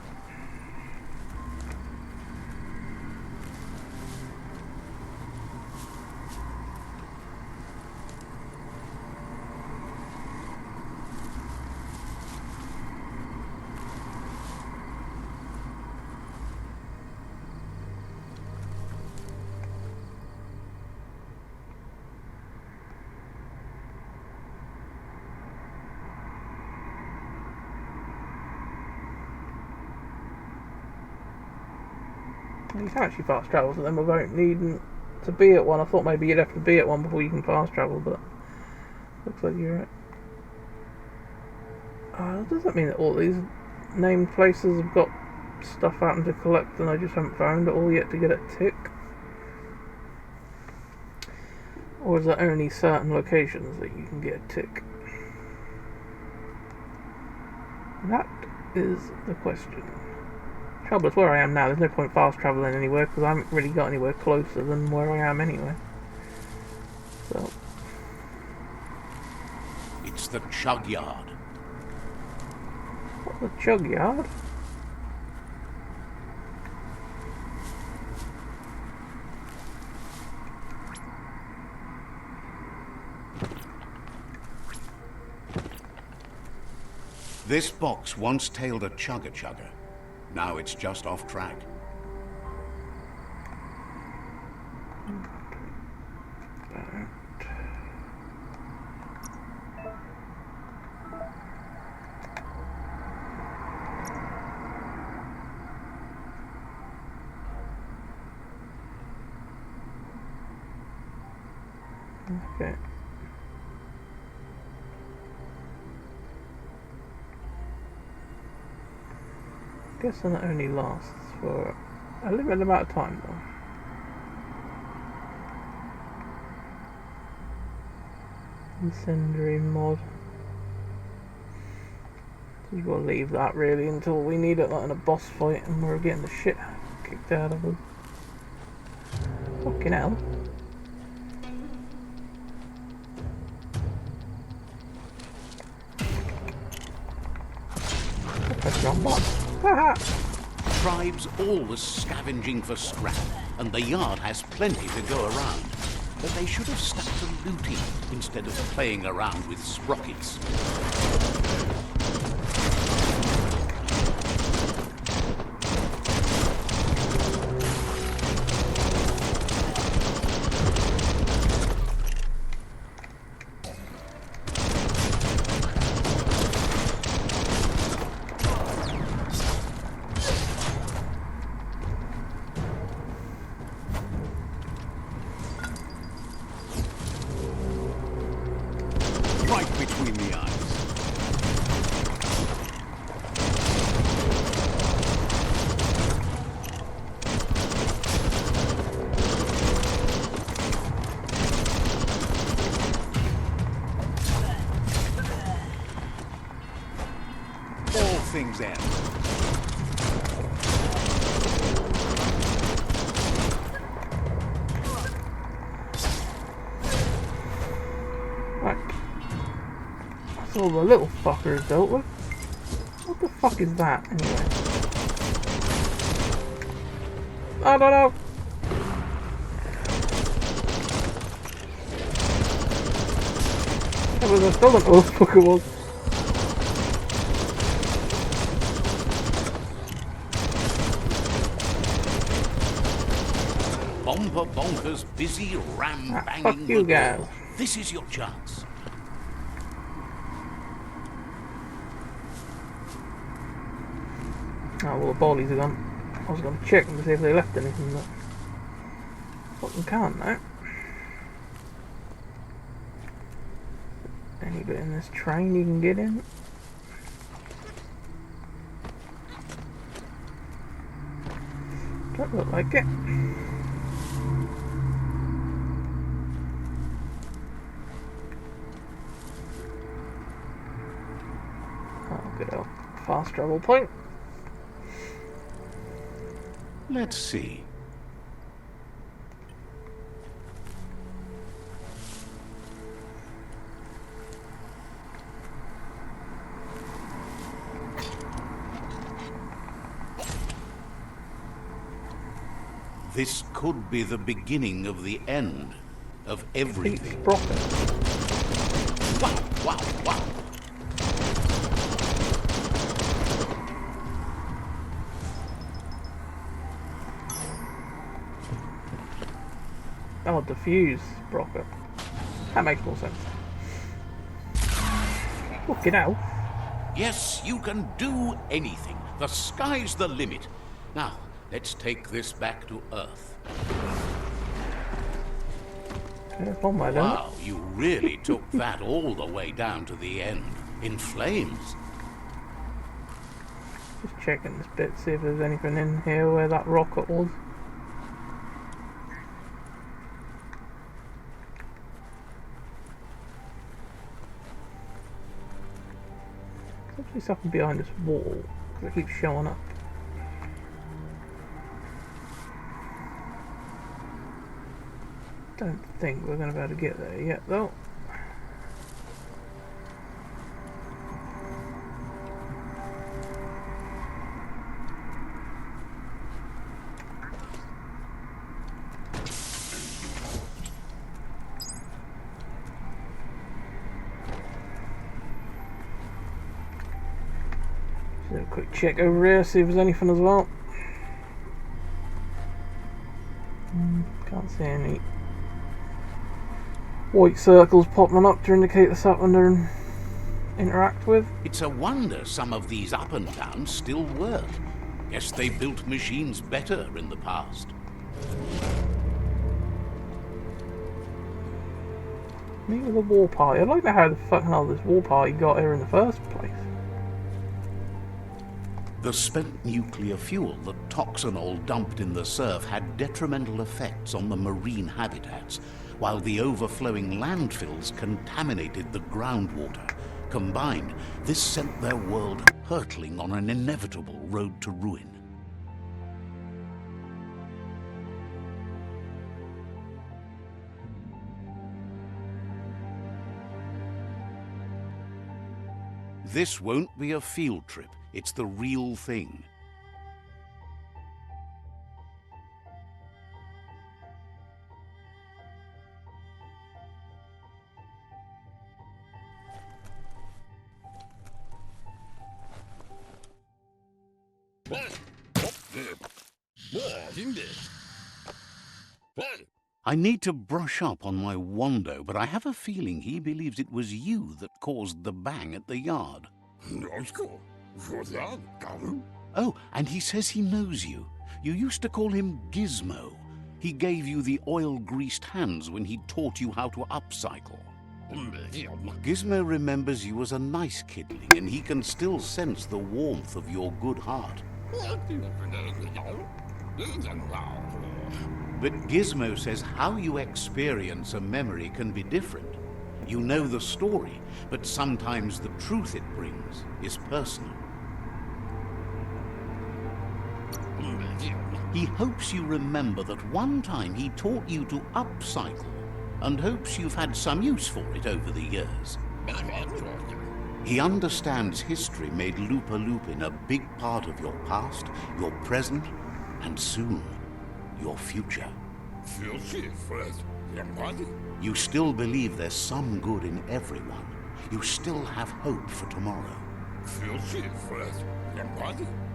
You can actually fast travel to them without needing to be at one. I thought maybe you'd have to be at one before you can fast travel, but looks like you're right. Does that mean that all these named places have got stuff out to collect and I just haven't found it all yet to get a tick? Or is there only certain locations that you can get a tick? That is the question. Trouble is, where I am now, there's no point fast travelling anywhere because I haven't really got anywhere closer than where I am anyway. So. It's the chug yard. What, the chug yard? This box once tailed a chugger. Now it's just off track. Okay. Guess that only lasts for a limited amount of time though. Incendiary mod. You gotta leave that really until we need it, like in a boss fight and we're getting the shit kicked out of us. Fucking hell. That's wrong button. Haha! Tribe's always scavenging for scrap, and the yard has plenty to go around. But they should have stuck to looting instead of playing around with sprockets. Right between the eyes. All things end. Right. That's all the little fuckers dealt with. What the fuck is that, anyway? I don't know! I still don't know what the fuck it was. Bomber Bonker's busy Fuck ram-banging you the guys. door. This is your chance. Oh, well, the bodies are gone. I was going to check them to see if they left anything, but fucking can't now. Any bit in this train you can get in? Don't look like it. Oh, good old fast travel point. Let's see. This could be the beginning of the end of everything. Profit. Wow, wow, wow. Oh, diffuse rocket. That makes more sense. Fucking hell. Yes, you can do anything. The sky's the limit. Now, let's take this back to Earth. Careful, my lord. Wow, you really took that all the way down to the end. In flames. checking this bit, see if there's anything in here where that rocket was. There's actually something behind this wall, because it keeps showing up. Don't think we're going to be able to get there yet, though. Just a quick check over here, see if there's anything as well. Can't see any white circles popping up to indicate there's something to interact with. It's a wonder some of these up and downs still work. Guess they built machines better in the past. Meet with a war party. I'd like to know how the fucking hell this war party got here in the first place. The spent nuclear fuel that Toxanol dumped in the surf had detrimental effects on the marine habitats, while the overflowing landfills contaminated the groundwater. Combined, this sent their world hurtling on an inevitable road to ruin. This won't be a field trip. It's the real thing. I need to brush up on my Wando, but I have a feeling he believes it was you that caused the bang at the yard. Oh, and he says he knows you. You used to call him Gizmo. He gave you the oil-greased hands when he taught you how to upcycle. Gizmo remembers you as a nice kidling, and he can still sense the warmth of your good heart. But Gizmo says how you experience a memory can be different. You know the story, but sometimes the truth it brings is personal. He hopes you remember that one time he taught you to upcycle, and hopes you've had some use for it over the years. He understands history made Lupa Lupin a big part of your past, your present, and soon, your future. You still believe there's some good in everyone. You still have hope for tomorrow.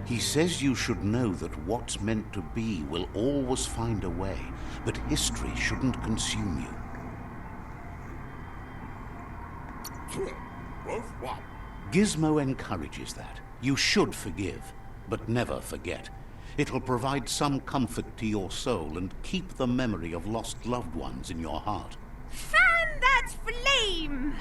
He says you should know that what's meant to be will always find a way, but history shouldn't consume you. Gizmo encourages that. You should forgive, but never forget. It'll provide some comfort to your soul and keep the memory of lost loved ones in your heart. Fan that flame!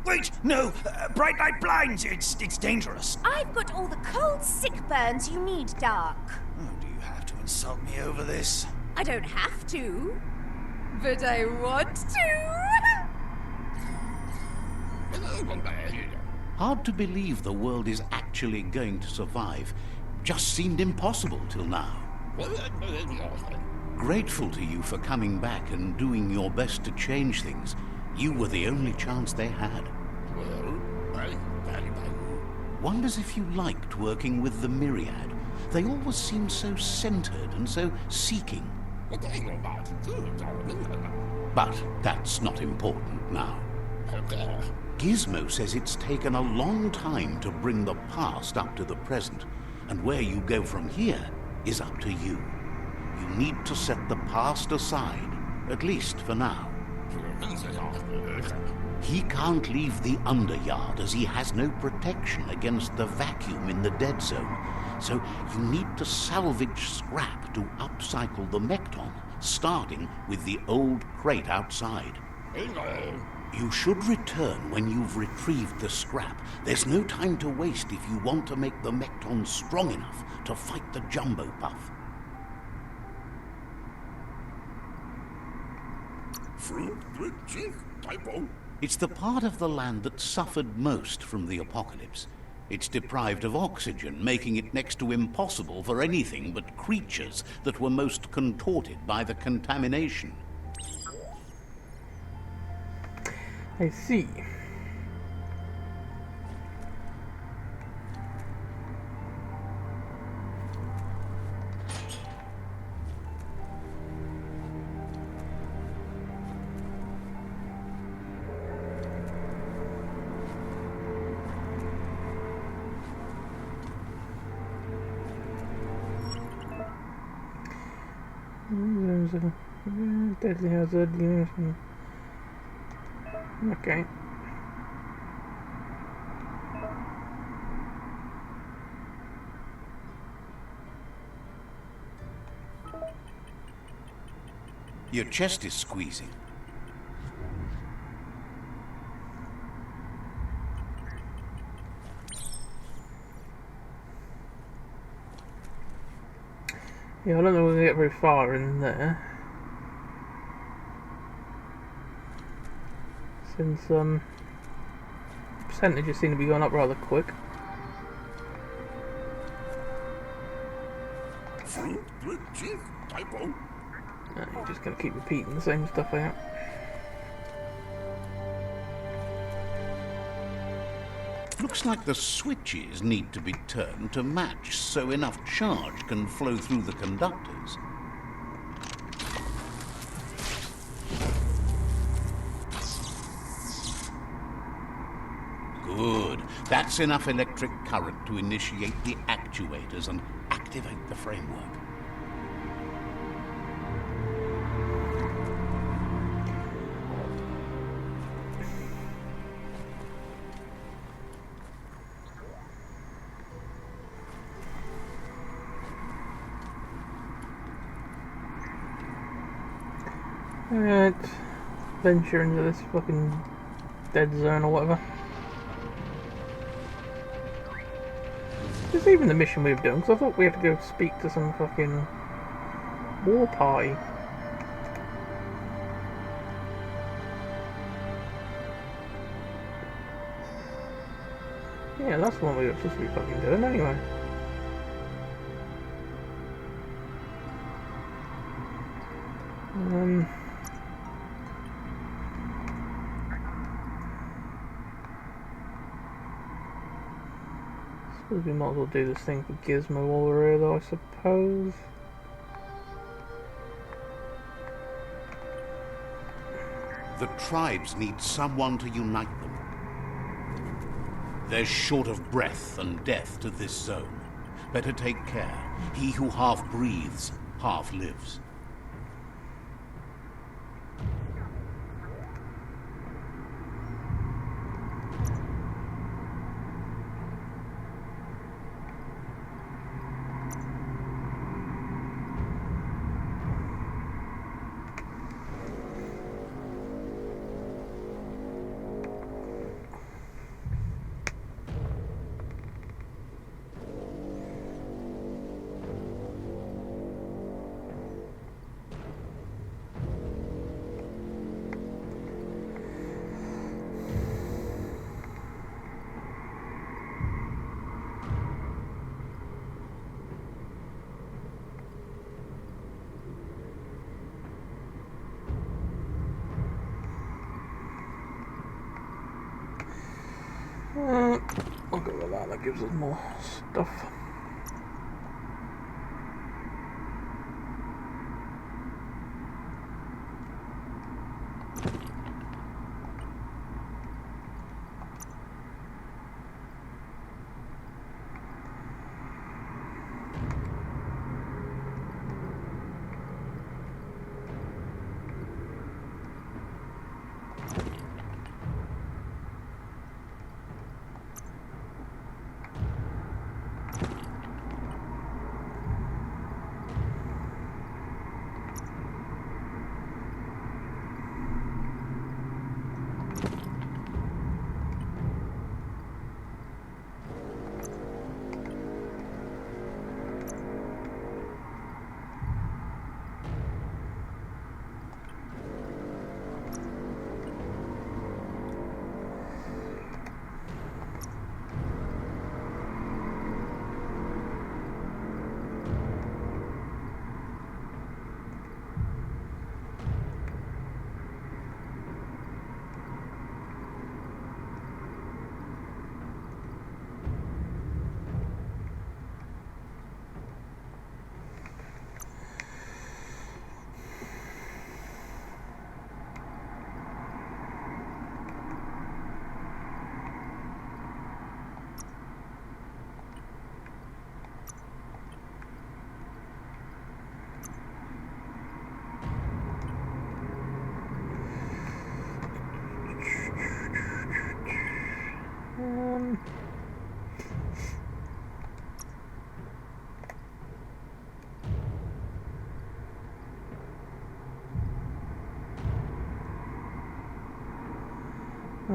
Wait, no! Bright light blinds! It's dangerous. I've got all the cold sick burns you need, Dark. Oh, do you have to insult me over this? I don't have to, but I want to. Hard to believe the world is actually going to survive. Just seemed impossible till now. Grateful to you for coming back and doing your best to change things. You were the only chance they had. Wonders if you liked working with the Myriad. They always seemed so centered and so seeking. But that's not important now. Gizmo says it's taken a long time to bring the past up to the present, and where you go from here is up to you. You need to set the past aside, at least for now. He can't leave the Underyard as he has no protection against the vacuum in the dead zone, so you need to salvage scrap to upcycle the Mekton, starting with the old crate outside. You should return when you've retrieved the scrap. There's no time to waste if you want to make the Mekton strong enough to fight the Jumbo Puff. It's the part of the land that suffered most from the apocalypse. It's deprived of oxygen, making it next to impossible for anything but creatures that were most contorted by the contamination. I see. There's a deadly hazard. Okay. Your chest is squeezing. Yeah, I don't know if we're gonna get very far in there. Since percentages seem to be going up rather quick. You're just gonna keep repeating the same stuff out. Looks like the switches need to be turned to match so enough charge can flow through the conductors. Good. That's enough electric current to initiate the actuators and activate the framework. Alright, venture into this fucking dead zone or whatever. Just even the mission we were doing, because I thought we had to go speak to some fucking war party. Yeah, that's the one we were supposed to be fucking doing anyway. Suppose we might as well do this thing for Gizmo while we're here, though, I suppose. The tribes need someone to unite them. They're short of breath and death to this zone. Better take care. He who half breathes, half lives. I'll go with that, that gives us more stuff.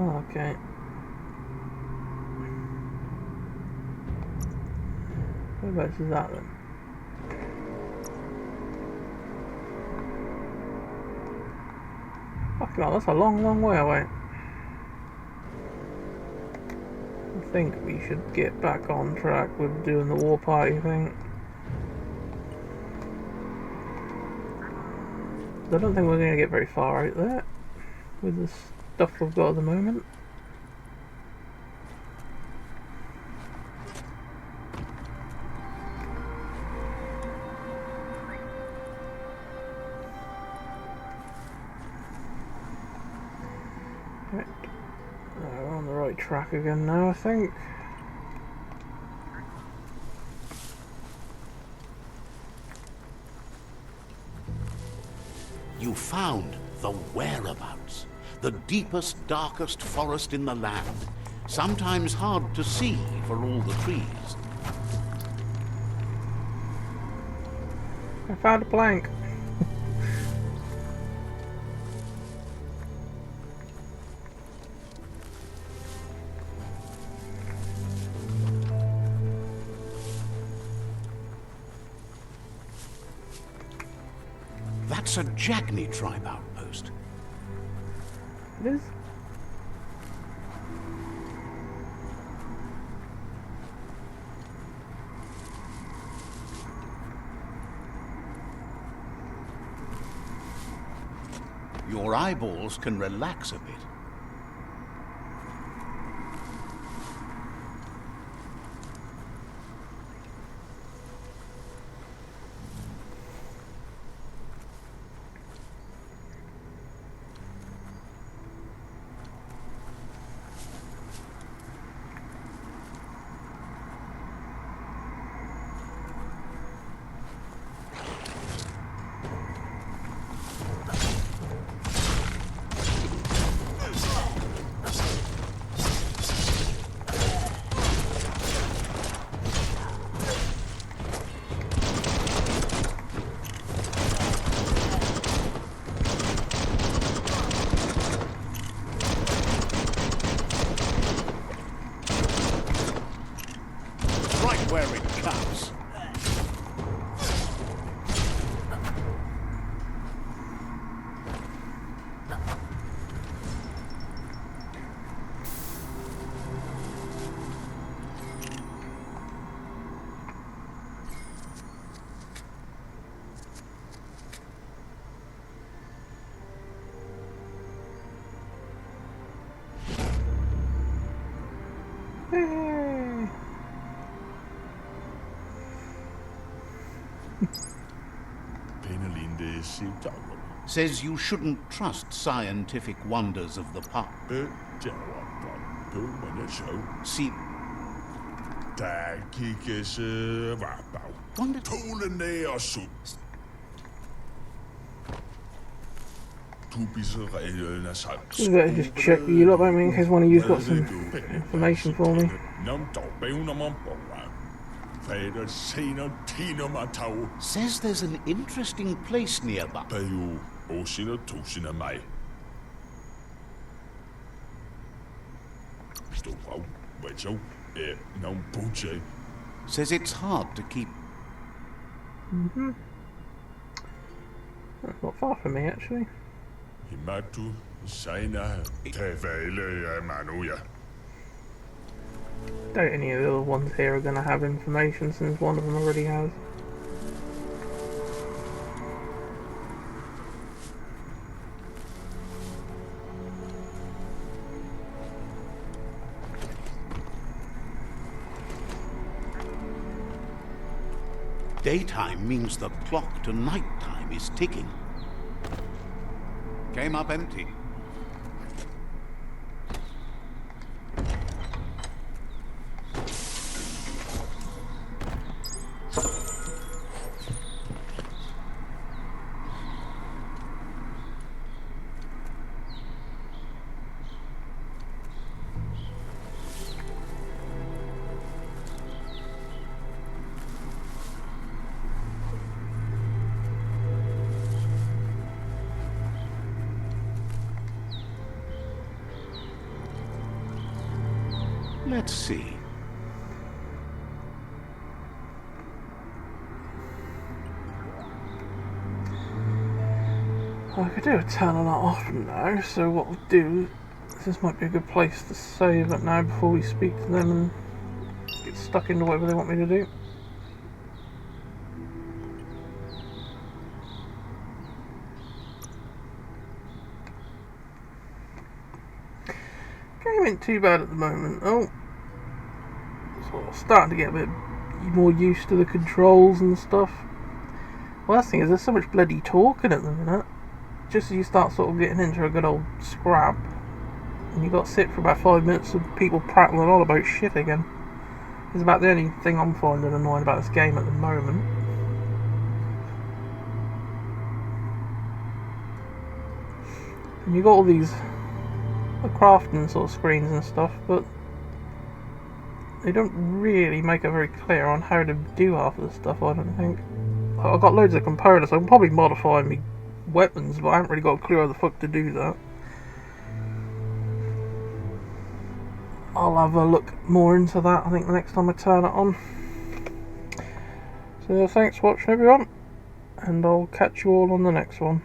Oh, okay. Whereabouts is that then? Fucking hell, that's a long, long way away. I think we should get back on track with doing the war party thing. I don't think we're going to get very far out there with the stuff we've got at the moment. Right. We're on the right track again now, I think. You found the whereabouts. The deepest, darkest forest in the land. Sometimes hard to see for all the trees. I found a plank. That's a Jagni tribe outpost. It is. Your eyeballs can relax a bit. Right where it comes. Hey. Penelinde Sivdavlo. Says you shouldn't trust scientific wonders of the past. Jawabban Pumane Show. See, Der kigges varbag. wonder... Tolene og sub. Tubisreglen er sagt. You better just check you lot about me in case one of you's got some information for me. Nam dog bævner man borger. Fader senere tiner man tag. Says there's an interesting place nearby. Der er jo åsind og tusind af mig. Stå af. Hvad så? Nam butche. Says it's hard to keep... That's not far from me, actually. Himatu Saina Tevele Manuya. Doubt any of the other ones here are going to have information since one of them already has. Daytime means the clock to nighttime is ticking. Came up empty. Let's see. I could do a turn on that often now, so what we'll do, this might be a good place to save it now before we speak to them and get stuck into whatever they want me to do. Game ain't too bad at the moment. Oh, sort of starting to get a bit more used to the controls and stuff. Well, the thing is, there's so much bloody talking at the minute. Just as you start sort of getting into a good old scrap, and you got to sit for about 5 minutes of people prattling on about shit again. It's about the only thing I'm finding annoying about this game at the moment. And you got all these crafting sort of screens and stuff, but they don't really make it very clear on how to do half of the stuff, I don't think. I've got loads of components, I can probably modify my weapons, but I haven't really got a clue how the fuck to do that. I'll have a look more into that, I think, the next time I turn it on. So thanks for watching, everyone, and I'll catch you all on the next one.